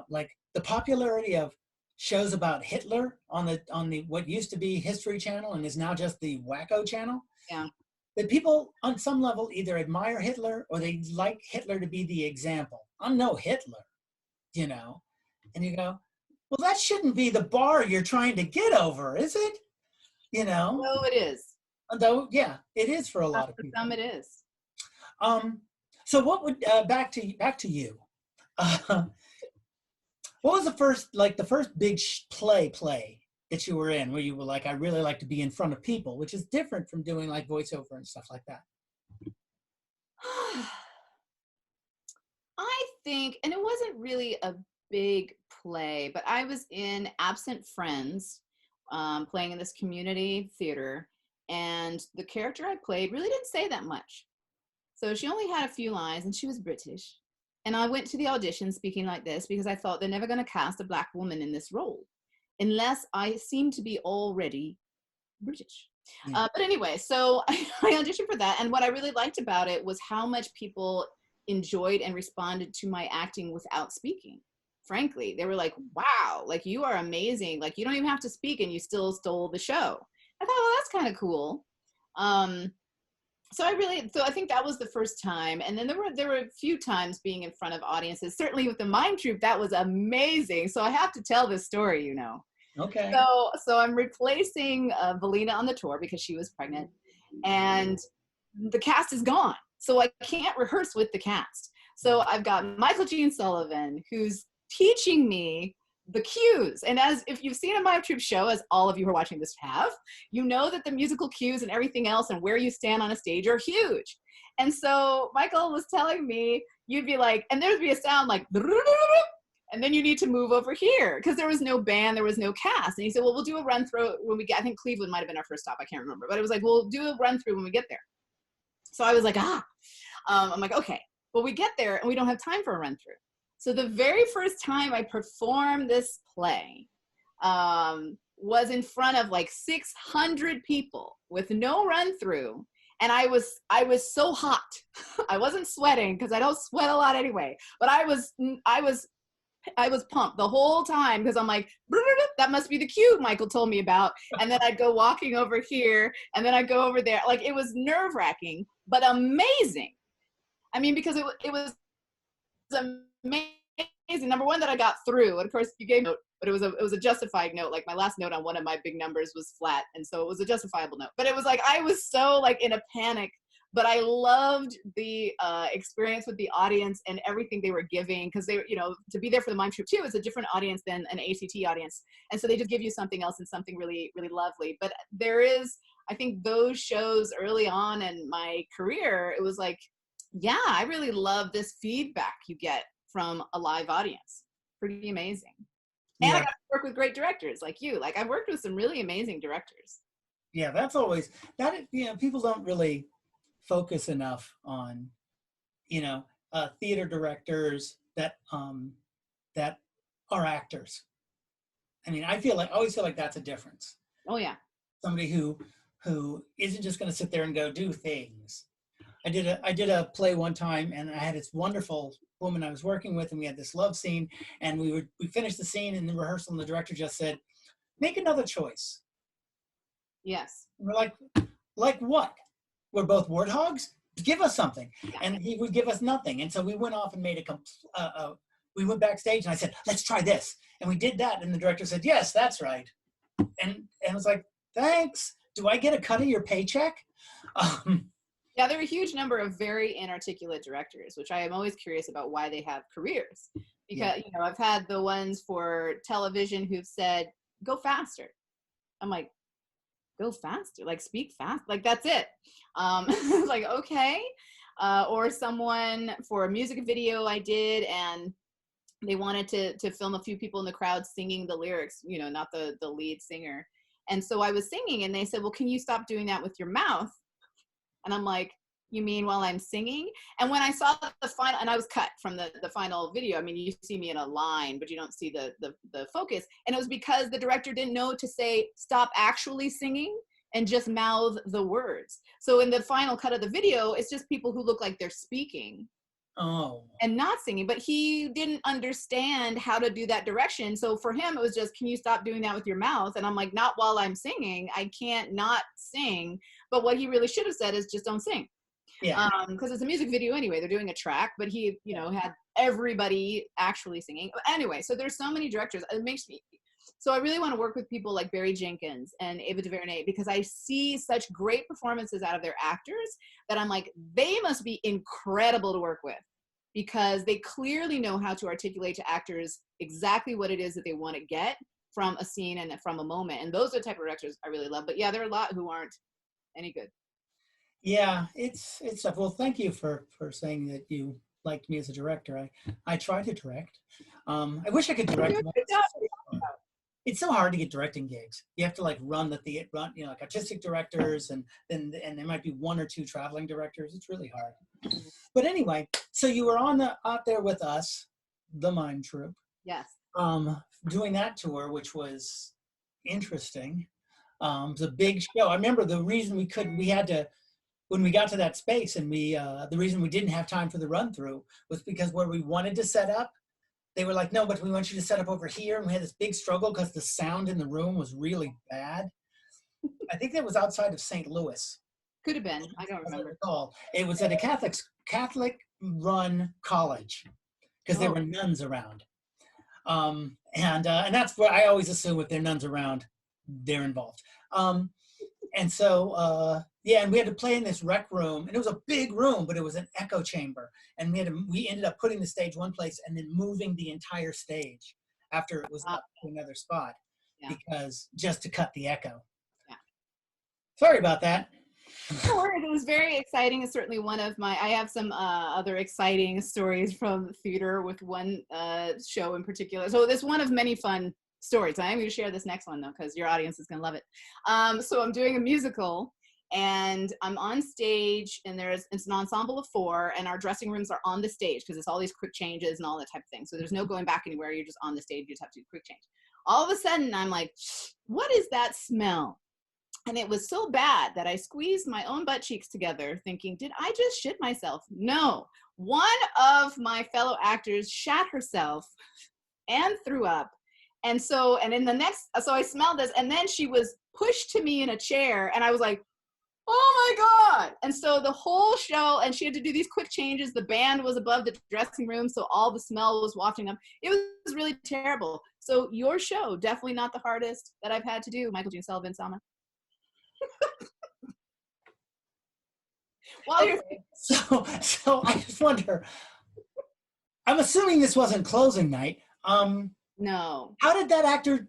like the popularity of shows about Hitler on the what used to be History Channel and is now just the Wacko Channel. Yeah. That people on some level either admire Hitler or they like Hitler to be the example. I'm no Hitler, you know. And you go, well, that shouldn't be the bar you're trying to get over, is it? You know?
No, it is.
Though, yeah, it is for a lot of people.
For some, it is.
So what would back to you? What was the first big play that you were in where you were like, I really like to be in front of people, which is different from doing like voiceover and stuff like that?
I think, and it wasn't really a big play, but I was in Absent Friends, playing in this community theater, and the character I played really didn't say that much. So she only had a few lines, and she was British. And I went to the audition speaking like this because I thought they're never going to cast a Black woman in this role unless I seem to be already British. Yeah. But anyway, so I auditioned for that. And what I really liked about it was how much people enjoyed and responded to my acting without speaking. Frankly, they were like, wow, like you are amazing. Like you don't even have to speak and you still stole the show. I thought, well, that's kind of cool. So I think that was the first time. And then there were a few times being in front of audiences, certainly with the Mime Troupe, that was amazing. So I have to tell this story, you know.
Okay.
So I'm replacing Valina on the tour because she was pregnant and the cast is gone. So I can't rehearse with the cast. So I've got Michael Gene Sullivan, who's teaching me the cues. And as if you've seen a Mime Troupe show, as all of you who are watching this have, you know that the musical cues and everything else and where you stand on a stage are huge. And so Michael was telling me, you'd be like, and there'd be a sound like, and then you need to move over here, because there was no band, there was no cast. And he said, well, we'll do a run through when we get, I think Cleveland might have been our first stop, I can't remember, but it was like, we'll do a run through when we get there. So I was like, I'm like, okay, well, we get there and we don't have time for a run through. So the very first time I performed this play was in front of like 600 people with no run through. And I was so hot. I wasn't sweating because I don't sweat a lot anyway, but I was pumped the whole time, because I'm like, that must be the cue Michael told me about. And then I'd go walking over here, and then I'd go over there. Like, it was nerve-wracking, but amazing. I mean, because it was amazing. Number one, that I got through. And of course, you gave a note, but it was a justified note. Like, my last note on one of my big numbers was flat, and so it was a justifiable note. But it was like, I was so like in a panic, but I loved the experience with the audience and everything they were giving, because they, you know, to be there for the Mime Troupe too is a different audience than an ACT audience, and so they just give you something else and something really, really lovely. But there is, I think, those shows early on in my career, it was like, yeah, I really love this feedback you get from a live audience. Pretty amazing. And I got to work with great directors like you. Like, I've worked with some really amazing directors.
Yeah, that's always, that, you know, people don't really focus enough on, you know, theater directors that that are actors. I mean, I always feel like that's a difference.
Oh yeah.
Somebody who isn't just going to sit there and go do things. I did a play one time, and I had this wonderful woman I was working with, and we had this love scene, and we finished the scene in the rehearsal, and the director just said, "Make another choice."
Yes.
And we're like what? We're both warthogs? Give us something. And he would give us nothing. And so we went off and made we went backstage, and I said, "Let's try this." And we did that. And the director said, "Yes, that's right." And I was like, "Thanks. Do I get a cut of your paycheck?"
Yeah, there are a huge number of very inarticulate directors, which I am always curious about why they have careers. Because, you know, I've had the ones for television who've said, "Go faster." I'm like, go faster, like speak fast, like that's it. Like, okay. Or someone for a music video I did, and they wanted to film a few people in the crowd singing the lyrics, you know, not the lead singer. And so I was singing, and they said, "Well, can you stop doing that with your mouth?" And I'm like, "You mean while I'm singing?" And when I saw the final, and I was cut from the final video, I mean, you see me in a line, but you don't see the focus. And it was because the director didn't know to say, stop actually singing and just mouth the words. So in the final cut of the video, it's just people who look like they're speaking. Oh. And not singing, but he didn't understand how to do that direction. So for him, it was just, "Can you stop doing that with your mouth?" And I'm like, "Not while I'm singing. I can't not sing." But what he really should have said is just don't sing. Yeah. Because it's a music video anyway. They're doing a track, but he, you know, had everybody actually singing. Anyway, so there's so many directors. It makes me, so I really want to work with people like Barry Jenkins and Ava DuVernay, because I see such great performances out of their actors that I'm like, they must be incredible to work with, because they clearly know how to articulate to actors exactly what it is that they want to get from a scene and from a moment. And those are the type of directors I really love. But yeah, there are a lot who aren't any good. Yeah, it's tough. Well, thank you for saying that you liked me as a director. I try to direct. I wish I could direct. It's so hard to get directing gigs. You have to like run the theater, you know, like artistic directors, and there might be one or two traveling directors. It's really hard. But anyway, so you were out there with us, the Mime Troupe. Yes. Doing that tour, which was interesting. It was a big show. I remember the reason we had to, when we got to that space, and the reason we didn't have time for the run through was because where we wanted to set up, they were like, "No, but we want you to set up over here." And we had this big struggle because the sound in the room was really bad. I think that was outside of St. Louis. Could have been. I don't remember. It was at a Catholic-run college, because there were nuns around. And that's where I always assume if there are nuns around, they're involved. And so, yeah, and we had to play in this rec room, and it was a big room, but it was an echo chamber. And we ended up putting the stage one place and then moving the entire stage after it was up to another spot, because just to cut the echo. Yeah. Sorry about that. No worries. it was very exciting. It's certainly one of my, I have some other exciting stories from theater with one show in particular. So this one of many fun stories. I'm going to share this next one though, because your audience is going to love it. So I'm doing a musical and I'm on stage and it's an ensemble of 4 and our dressing rooms are on the stage because it's all these quick changes and all that type of thing. So there's no going back anywhere. You're just on the stage. You just have to do quick change. All of a sudden I'm like, what is that smell? And it was so bad that I squeezed my own butt cheeks together thinking, did I just shit myself? No. One of my fellow actors shat herself and threw up. And so, and in the next, so I smelled this and then she was pushed to me in a chair and I was like, oh my God. And so the whole show, and she had to do these quick changes. The band was above the dressing room. So all the smell was wafting up. It was really terrible. So your show, definitely not the hardest that I've had to do. Michael Gene Sullivan, Sama. While you're
so I just wonder, I'm assuming this wasn't closing night.
No.
How did that actor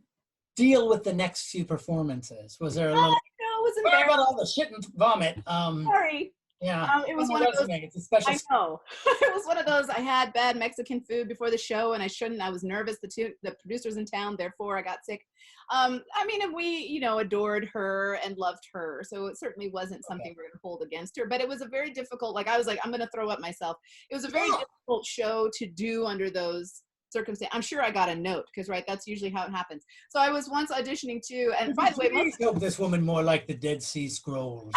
deal with the next few performances? Was there a little,
No, it was
sorry
embarrassing.
about all the shit and vomit?
Sorry.
Yeah.
It was
On
one
my
of those.
resume, it's a special.
I know. It was one of those. I had bad Mexican food before the show, and I shouldn't. I was nervous. The producers in town, therefore I got sick. I mean, and we, you know, adored her and loved her, so it certainly wasn't something we're going to hold against her. But it was a very difficult. Like I was like, I'm going to throw up myself. It was a very difficult show to do under those circumstances. I'm sure I got a note because that's usually how it happens. So I was once auditioning too, and by the way,
Please help this woman more like the Dead Sea Scrolls.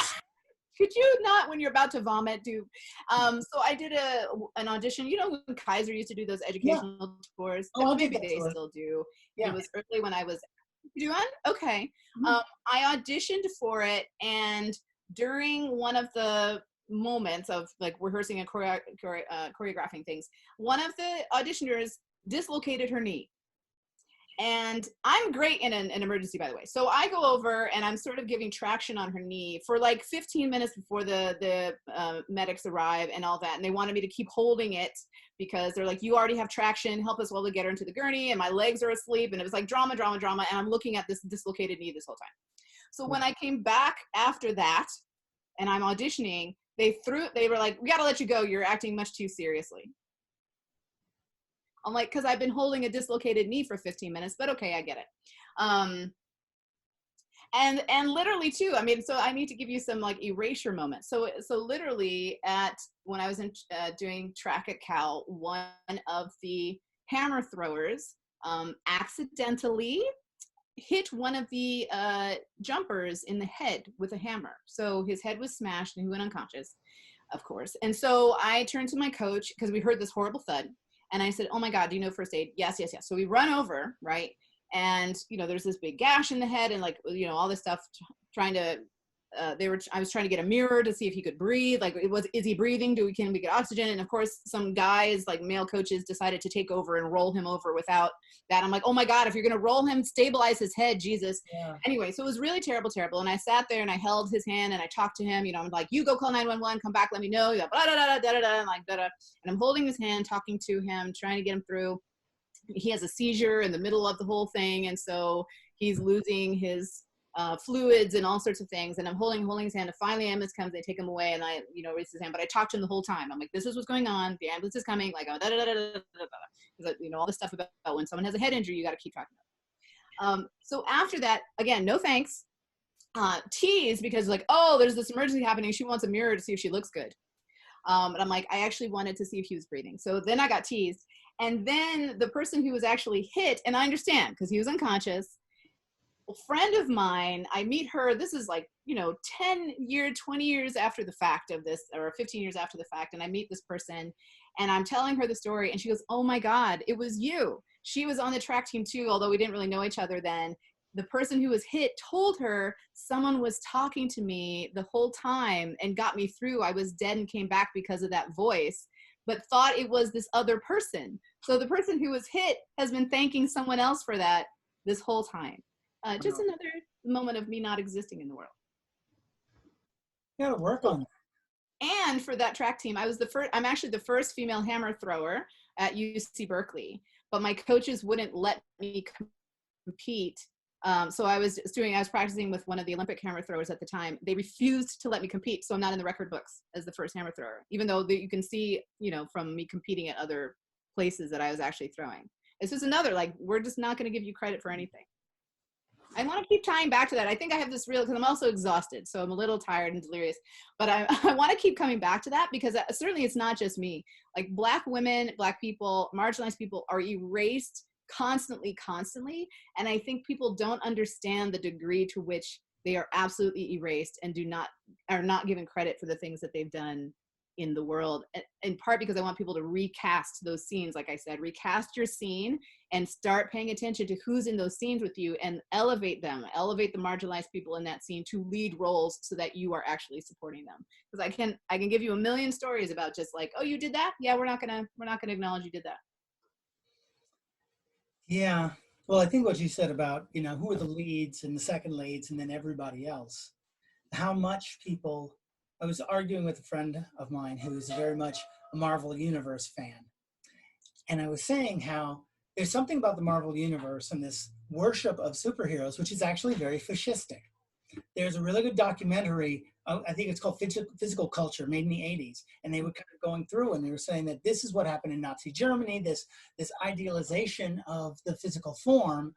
Could you not, when you're about to vomit, do? So I did an audition. You know, when Kaiser used to do those educational tours.
Oh,
Maybe they still do.
Yeah.
It was early when I was. You do one? Okay. I auditioned for it, and during one of the moments of like rehearsing and choreographing things, one of the auditioners dislocated her knee. And I'm great in an emergency, by the way. So I go over and I'm sort of giving traction on her knee for like 15 minutes before the medics arrive and all that. And they wanted me to keep holding it because they're like, you already have traction, help us while we get her into the gurney. And my legs are asleep. And it was like drama. And I'm looking at this dislocated knee this whole time. So when I came back after that and I'm auditioning, they were like, we got to let you go. You're acting much too seriously. I'm like, because I've been holding a dislocated knee for 15 minutes, but okay, I get it. And literally too, I mean, so I need to give you some like erasure moments. So literally when I was doing track at Cal, one of the hammer throwers accidentally hit one of the jumpers in the head with a hammer. So his head was smashed and he went unconscious, of course. And so I turned to my coach because we heard this horrible thud. And I said, oh my God, do you know first aid? Yes. So we run over, right? And, you know, there's this big gash in the head and like, you know, all this stuff trying to, I was trying to get a mirror to see if he could breathe. Like is he breathing? Can we get oxygen? And of course, some guys like male coaches decided to take over and roll him over without that. I'm like, oh my God, if you're going to roll him, stabilize his head, Jesus. Yeah. Anyway, so it was really terrible. And I sat there and I held his hand and I talked to him, you know, I'm like, you go call 911, come back, let me know. Blah, blah, blah, blah, blah, blah, like, blah, blah. And I'm holding his hand, talking to him, trying to get him through. He has a seizure in the middle of the whole thing. And so he's losing his fluids and all sorts of things. And I'm holding his hand. And finally ambulance comes, they take him away and I, you know, raise his hand, but I talked to him the whole time. I'm like, this is what's going on. The ambulance is coming. Like, da, da, da, da, da, da, da. You know, all the stuff about when someone has a head injury, you got to keep talking about it. So after that, again, no thanks. Tease because like, oh, there's this emergency happening. She wants a mirror to see if she looks good. And I'm like, I actually wanted to see if he was breathing. So then I got teased. And then the person who was actually hit, and I understand because he was unconscious, a friend of mine, I meet her, this is like, you know, 20 years after the fact of this, or 15 years after the fact, and I meet this person, and I'm telling her the story, and she goes, oh my God, it was you. She was on the track team too, although we didn't really know each other then. The person who was hit told her someone was talking to me the whole time and got me through. I was dead and came back because of that voice, but thought it was this other person. So the person who was hit has been thanking someone else for that this whole time. Just another moment of me not existing in the world.
You gotta work on
that. And for that track team, I'm actually the first female hammer thrower at UC Berkeley, but my coaches wouldn't let me compete So I was practicing with one of the Olympic hammer throwers at the time. They refused to let me compete, so I'm not in the record books as the first hammer thrower, even though you can see, you know, from me competing at other places that I was actually throwing. It's just another, like, we're just not going to give you credit for anything. I want to keep tying back to that. I think I have this real, because I'm also exhausted, so I'm a little tired and delirious, but I want to keep coming back to that, because certainly it's not just me. Like, Black women, Black people, marginalized people are erased constantly, and I think people don't understand the degree to which they are absolutely erased and are not given credit for the things that they've done in the world, in part because I want people to recast those scenes. Like I said, recast your scene and start paying attention to who's in those scenes with you, and elevate them, elevate the marginalized people in that scene to lead roles, so that you are actually supporting them. Because I can give you a million stories about just like, oh, you did that? Yeah, we're not gonna acknowledge you did that.
Yeah. Well, I think what you said about, you know, who are the leads and the second leads and then everybody else, how much people, I was arguing with a friend of mine who's very much a Marvel Universe fan. And I was saying how there's something about the Marvel Universe and this worship of superheroes, which is actually very fascistic. There's a really good documentary, I think it's called Physical Culture, made in the 80s. And they were kind of going through and they were saying that this is what happened in Nazi Germany. This idealization of the physical form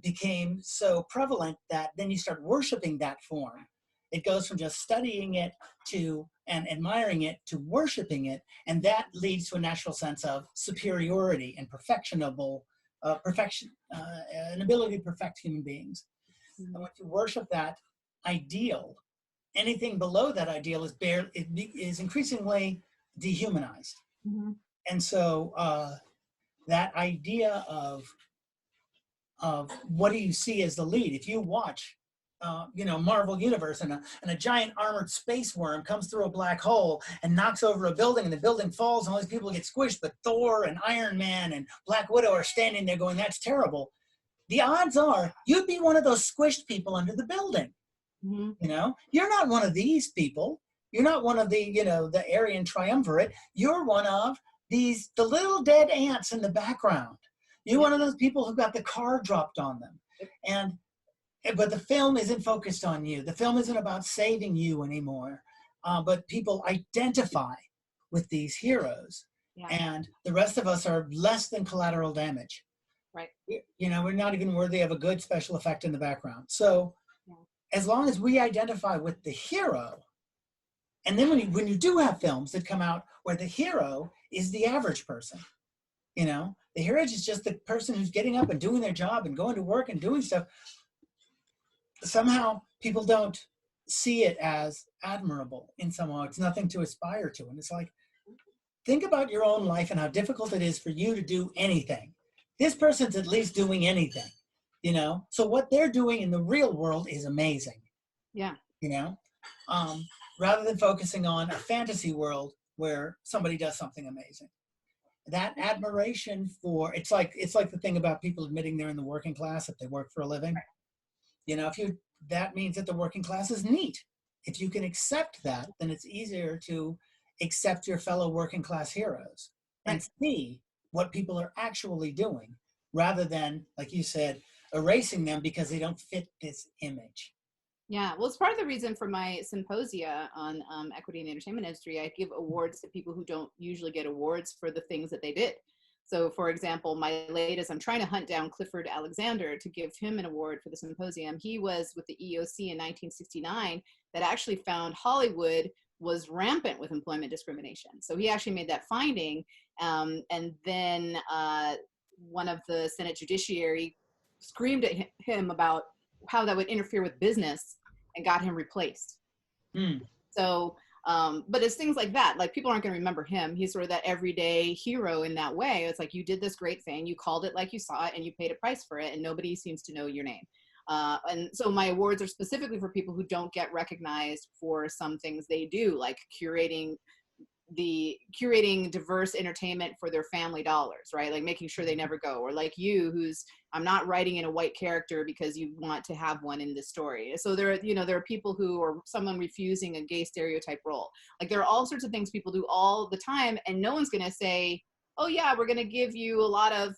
became so prevalent that then you start worshiping that form. It goes from just studying it to and admiring it to worshiping it. And that leads to a natural sense of superiority and perfection, an ability to perfect human beings. And when you worship that ideal, anything below that ideal is increasingly dehumanized.
Mm-hmm.
And so that idea of what do you see as the lead? If you watch, you know, Marvel Universe, and a giant armored space worm comes through a black hole and knocks over a building, and the building falls, and all these people get squished, but Thor and Iron Man and Black Widow are standing there going, "That's terrible." The odds are you'd be one of those squished people under the building.
Mm-hmm.
You know, you're not one of these people. You're not one of the, you know, the Aryan triumvirate. You're one of the little dead ants in the background. You're one of those people who got the car dropped on them. But the film isn't focused on you. The film isn't about saving you anymore. But people identify with these heroes.
Yeah.
And the rest of us are less than collateral damage.
Right.
You know, we're not even worthy of a good special effect in the background. So as long as we identify with the hero, and then when you do have films that come out where the hero is the average person, you know, the hero is just the person who's getting up and doing their job and going to work and doing stuff, somehow people don't see it as admirable in some way. It's nothing to aspire to. And it's like, think about your own life and how difficult it is for you to do anything. This person's at least doing anything, you know? So what they're doing in the real world is amazing.
Yeah.
You know? Rather than focusing on a fantasy world where somebody does something amazing. That admiration for, it's like the thing about people admitting they're in the working class if they work for a living. Right. You know, that means that the working class is neat. If you can accept that, then it's easier to accept your fellow working class heroes and see what people are actually doing, rather than, like you said, erasing them because they don't fit this image.
Yeah, well, it's part of the reason for my symposia on equity in the entertainment industry. I give awards to people who don't usually get awards for the things that they did. So, for example, my latest, I'm trying to hunt down Clifford Alexander to give him an award for the symposium. He was with the EEOC in 1969 that actually found Hollywood was rampant with employment discrimination. So he actually made that finding. And then one of the Senate Judiciary screamed at him about how that would interfere with business and got him replaced. So, but it's things like that. Like, people aren't going to remember him. He's sort of that everyday hero in that way. It's like, you did this great thing, you called it like you saw it, and you paid a price for it, and nobody seems to know your name. And so my awards are specifically for people who don't get recognized for some things they do, like curating diverse entertainment for their family dollars, right? Like making sure they never go, or like you, I'm not writing in a white character because you want to have one in the story. So there are people who, or someone refusing a gay stereotype role. Like, there are all sorts of things people do all the time, and no one's going to say, oh yeah, we're going to give you a lot of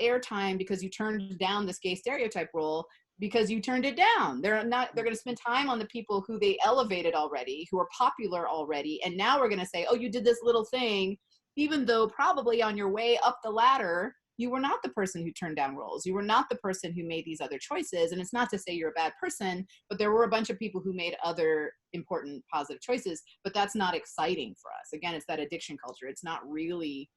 airtime because you turned down this gay stereotype role. because you turned it down. They're going to spend time on the people who they elevated already, who are popular already. And now we're going to say, oh, you did this little thing, even though probably on your way up the ladder, you were not the person who turned down roles. You were not the person who made these other choices. And it's not to say you're a bad person, but there were a bunch of people who made other important positive choices, but that's not exciting for us. Again, it's that addiction culture. It's not really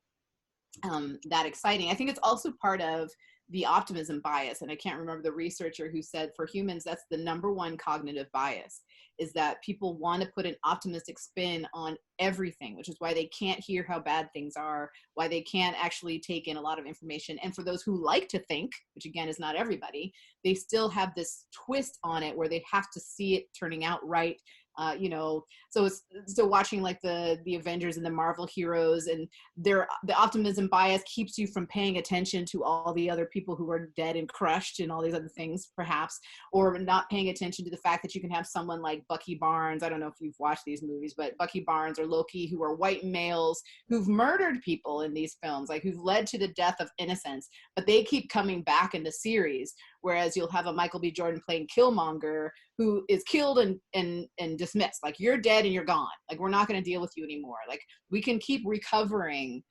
that exciting. I think it's also part of the optimism bias. And I can't remember the researcher who said for humans, that's the #1 cognitive bias, is that people want to put an optimistic spin on everything, which is why they can't hear how bad things are, why they can't actually take in a lot of information. And for those who like to think, which again is not everybody, they still have this twist on it where they have to see it turning out right. So it's still watching like the Avengers and the Marvel heroes, and the optimism bias keeps you from paying attention to all the other people who are dead and crushed and all these other things, perhaps, or not paying attention to the fact that you can have someone like Bucky Barnes. I don't know if you've watched these movies, but Bucky Barnes or Loki, who are white males who've murdered people in these films, like who've led to the death of innocents, but they keep coming back in the series. Whereas you'll have a Michael B. Jordan playing Killmonger who is killed and dismissed. Like, you're dead and you're gone. Like, we're not going to deal with you anymore. Like, we can keep recovering.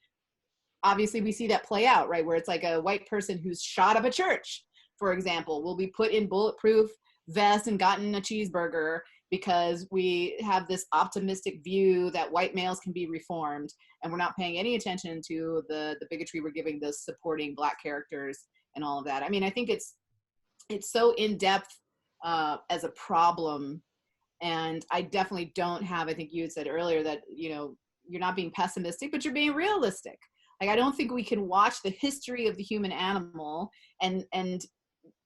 Obviously, we see that play out, right? Where it's like a white person who's shot up a church, for example, will be put in bulletproof vest and gotten a cheeseburger because we have this optimistic view that white males can be reformed, and we're not paying any attention to the bigotry we're giving the supporting Black characters and all of that. I mean, I think it's so in-depth as a problem. And I definitely don't have, I think you had said earlier that, you're not being pessimistic, but you're being realistic. Like, I don't think we can watch the history of the human animal and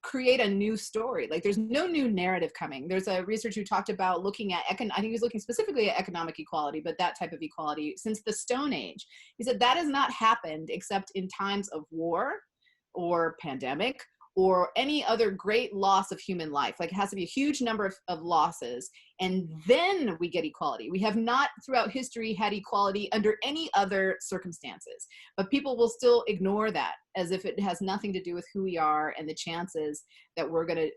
create a new story. Like, there's no new narrative coming. There's a researcher who talked about looking at, I think he was looking specifically at economic equality, but that type of equality since the Stone Age. He said that has not happened except in times of war or pandemic or any other great loss of human life. Like, it has to be a huge number of losses, and then we get equality. We have not throughout history had equality under any other circumstances, but people will still ignore that as if it has nothing to do with who we are and the chances that we're gonna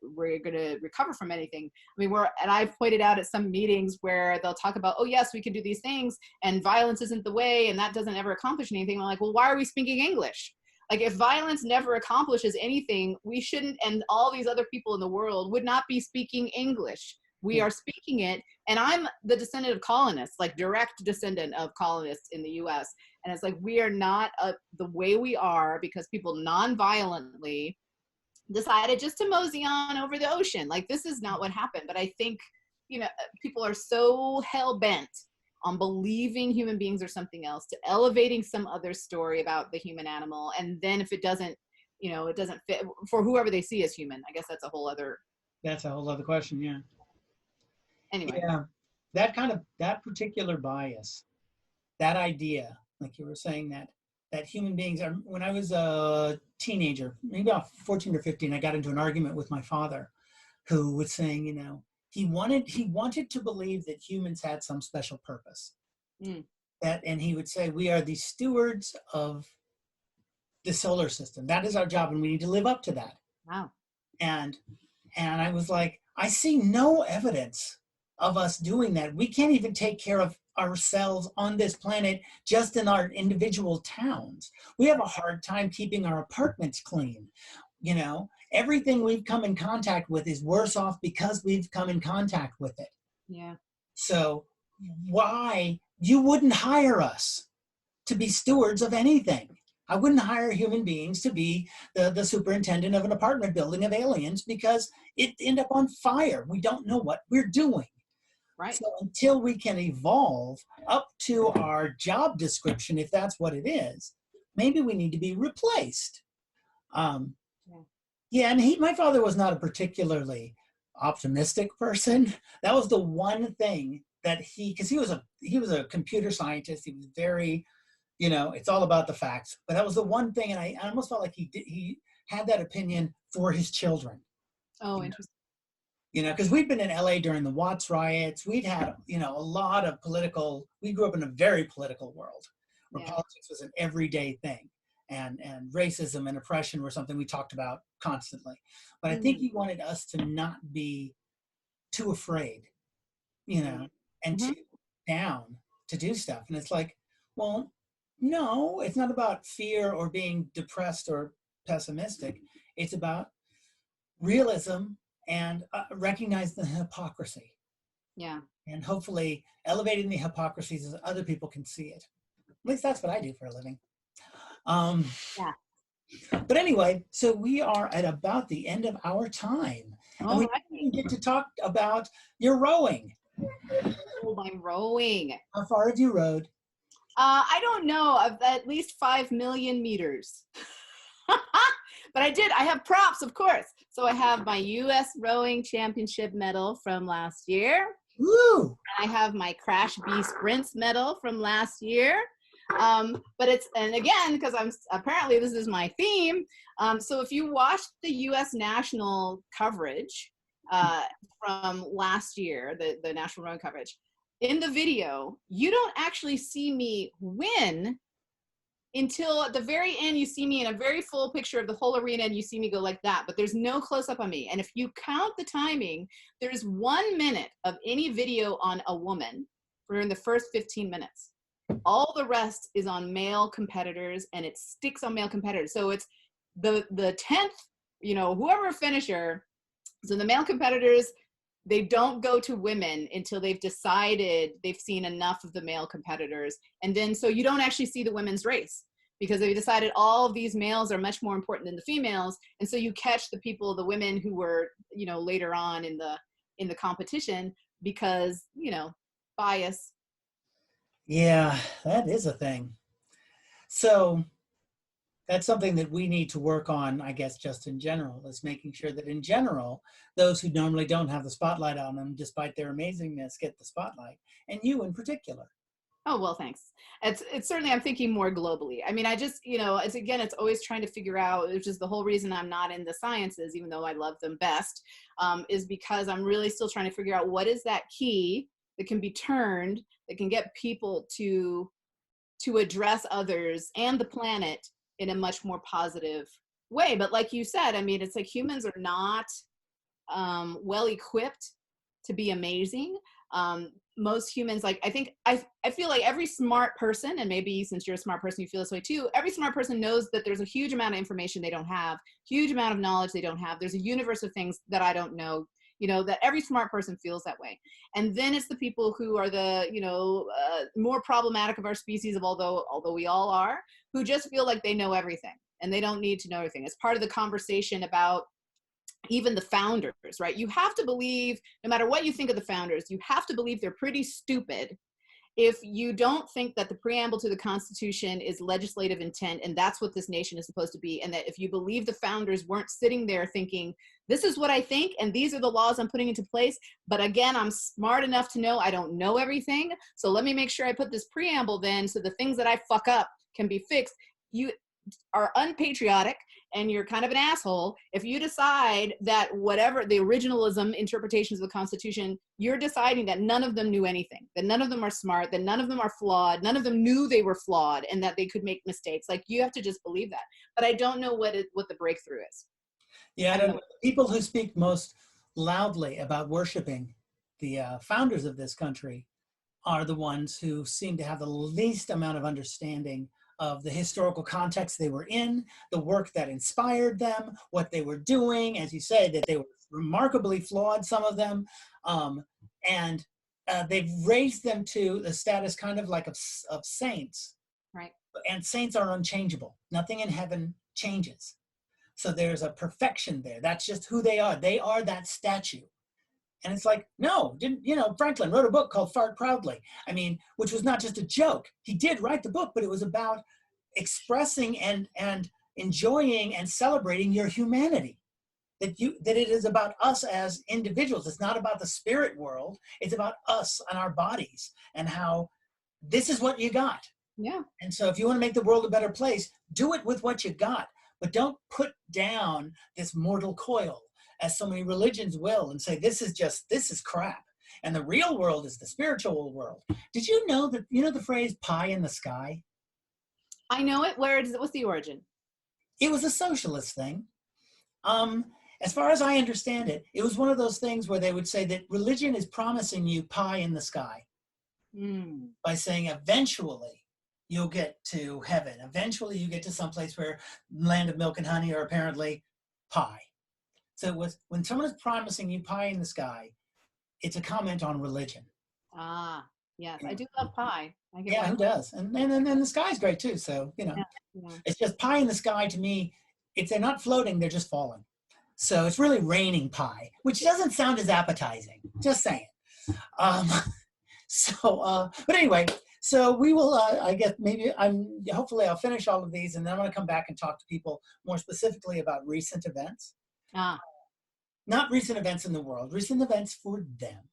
recover from anything. I mean, and I've pointed out at some meetings where they'll talk about, oh yes, we can do these things and violence isn't the way and that doesn't ever accomplish anything. I'm like, well, why are we speaking English? Like, if violence never accomplishes anything, we shouldn't, and all these other people in the world would not be speaking English. We are speaking it, and I'm the descendant of colonists, like direct descendant of colonists in the US. And it's like, we are not the way we are because people non-violently decided just to mosey on over the ocean. Like, this is not what happened. But I think, people are so hell-bent on believing human beings are something else, to elevating some other story about the human animal. And then if it doesn't, it doesn't fit for whoever they see as human, I guess that's a whole other
question. Yeah.
Anyway.
Yeah. That particular bias, that idea, like you were saying, that human beings are, when I was a teenager, maybe about 14 or 15, I got into an argument with my father who was saying, he wanted to believe that humans had some special purpose. And he would say, we are the stewards of the solar system. That is our job, and we need to live up to that.
Wow.
And I was like, I see no evidence of us doing that. We can't even take care of ourselves on this planet, just in our individual towns. We have a hard time keeping our apartments clean. Everything we've come in contact with is worse off because we've come in contact with it.
Yeah.
So why you wouldn't hire us to be stewards of anything? I wouldn't hire human beings to be the superintendent of an apartment building of aliens because it end up on fire. We don't know what we're doing.
Right.
So until we can evolve up to our job description, if that's what it is, maybe we need to be replaced. Yeah, and my father was not a particularly optimistic person. That was the one thing that because he was a computer scientist. He was very, it's all about the facts. But that was the one thing, and I almost felt like he had that opinion for his children.
Oh, interesting.
Because we'd been in LA during the Watts riots. We'd had, a lot of we grew up in a very political world where politics was an everyday thing. and racism and oppression were something we talked about constantly. But I think
Mhm.
he wanted us to not be too afraid, you know, and
Mhm.
too down to do stuff. And it's like, well, no, it's not about fear or being depressed or pessimistic. It's about realism and recognize the hypocrisy,
Yeah.
and hopefully elevating the hypocrisy so other people can see it. At least that's what I do for a living. Um,
Yeah.
but anyway, so we are at about the end of our time, and
All
we
right.
didn't get to talk about your rowing.
Oh, my rowing.
How far have you rowed?
I don't know, of at least 5 million meters. But I have props, of course. So I have my US Rowing Championship medal from last year.
Woo!
I have my Crash B Sprints medal from last year. But and again, because apparently this is my theme. So if you watch the US national coverage from last year, the national rowing coverage, in the video, you don't actually see me win until at the very end. You see me in a very full picture of the whole arena, and you see me go like that, but there's no close-up on me. And if you count the timing, there's 1 minute of any video on a woman for in the first 15 minutes. All the rest is on male competitors, and it sticks on male competitors. So it's the 10th, whoever finisher. So the male competitors, they don't go to women until they've decided they've seen enough of the male competitors. And then, so you don't actually see the women's race because they decided all of these males are much more important than the females. And so you catch the women who were, later on in the competition because, bias.
Yeah, that is a thing. So that's something that we need to work on, I guess, just in general, is making sure that in general, those who normally don't have the spotlight on them, despite their amazingness, get the spotlight, and you in particular.
Oh, well, thanks. It's certainly, I'm thinking more globally. I mean, I just, it's always trying to figure out, which is the whole reason I'm not in the sciences, even though I love them best, is because I'm really still trying to figure out what is that key that can be turned, that can get people to address others and the planet in a much more positive way. But like you said, I mean, it's like humans are not well equipped to be amazing. Most humans, like, I feel like every smart person, and maybe since you're a smart person, you feel this way too, every smart person knows that there's a huge amount of information they don't have, huge amount of knowledge they don't have. There's a universe of things that I don't know, that every smart person feels that way. And then it's the people who are the, more problematic of our species, although we all are, who just feel like they know everything and they don't need to know everything. It's part of the conversation about even the founders, right? You have to believe, no matter what you think of the founders, you have to believe they're pretty stupid if you don't think that the preamble to the Constitution is legislative intent and that's what this nation is supposed to be, and that if you believe the founders weren't sitting there thinking, this is what I think and these are the laws I'm putting into place, but again, I'm smart enough to know I don't know everything, so let me make sure I put this preamble then so the things that I fuck up can be fixed. You are unpatriotic and you're kind of an asshole if you decide that whatever the originalism interpretations of the Constitution, you're deciding that none of them knew anything, that none of them are smart, that none of them are flawed, none of them knew they were flawed and that they could make mistakes. Like, you have to just believe that. But I don't know what the breakthrough is.
Yeah, I don't know. People who speak most loudly about worshiping the founders of this country are the ones who seem to have the least amount of understanding of the historical context they were in, the work that inspired them, what they were doing, as you say, that they were remarkably flawed, some of them, and they've raised them to the status kind of like of saints.
Right.
And saints are unchangeable. Nothing in heaven changes. So there's a perfection there. That's just who they are. They are that statue. And it's like, no, Franklin wrote a book called Fart Proudly. I mean, which was not just a joke. He did write the book, but it was about expressing and enjoying and celebrating your humanity. That it is about us as individuals. It's not about the spirit world. It's about us and our bodies and how this is what you got.
Yeah.
And so if you want to make the world a better place, do it with what you got. But don't put down this mortal coil, as so many religions will, and say, this is crap. And the real world is the spiritual world. Did you know that, the phrase pie in the sky?
I know it. What's the origin?
It was a socialist thing. As far as I understand it, it was one of those things where they would say that religion is promising you pie in the sky by saying eventually you'll get to heaven. Eventually you get to someplace where land of milk and honey are apparently pie. So it was when someone is promising you pie in the sky, it's a comment on religion.
Ah, yes, I do love pie. I get
Yeah, who does? And the sky's great too. So, you know,
yeah.
it's just pie in the sky to me. If they're not floating, they're just falling. So it's really raining pie, which doesn't sound as appetizing. Just saying. But anyway, so we will, I guess maybe hopefully I'll finish all of these and then I'm going to come back and talk to people more specifically about recent events. Not recent events in the world, recent events for them.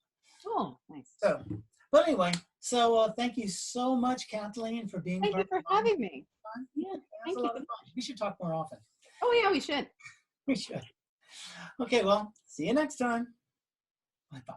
Oh, nice.
So, but anyway, so thank you so much, Kathleen, for being
Thank you for having me.
Yeah, that's a lot of fun. We should talk more often.
Oh yeah, we should.
We should. Okay, well, see you next time. Bye-bye.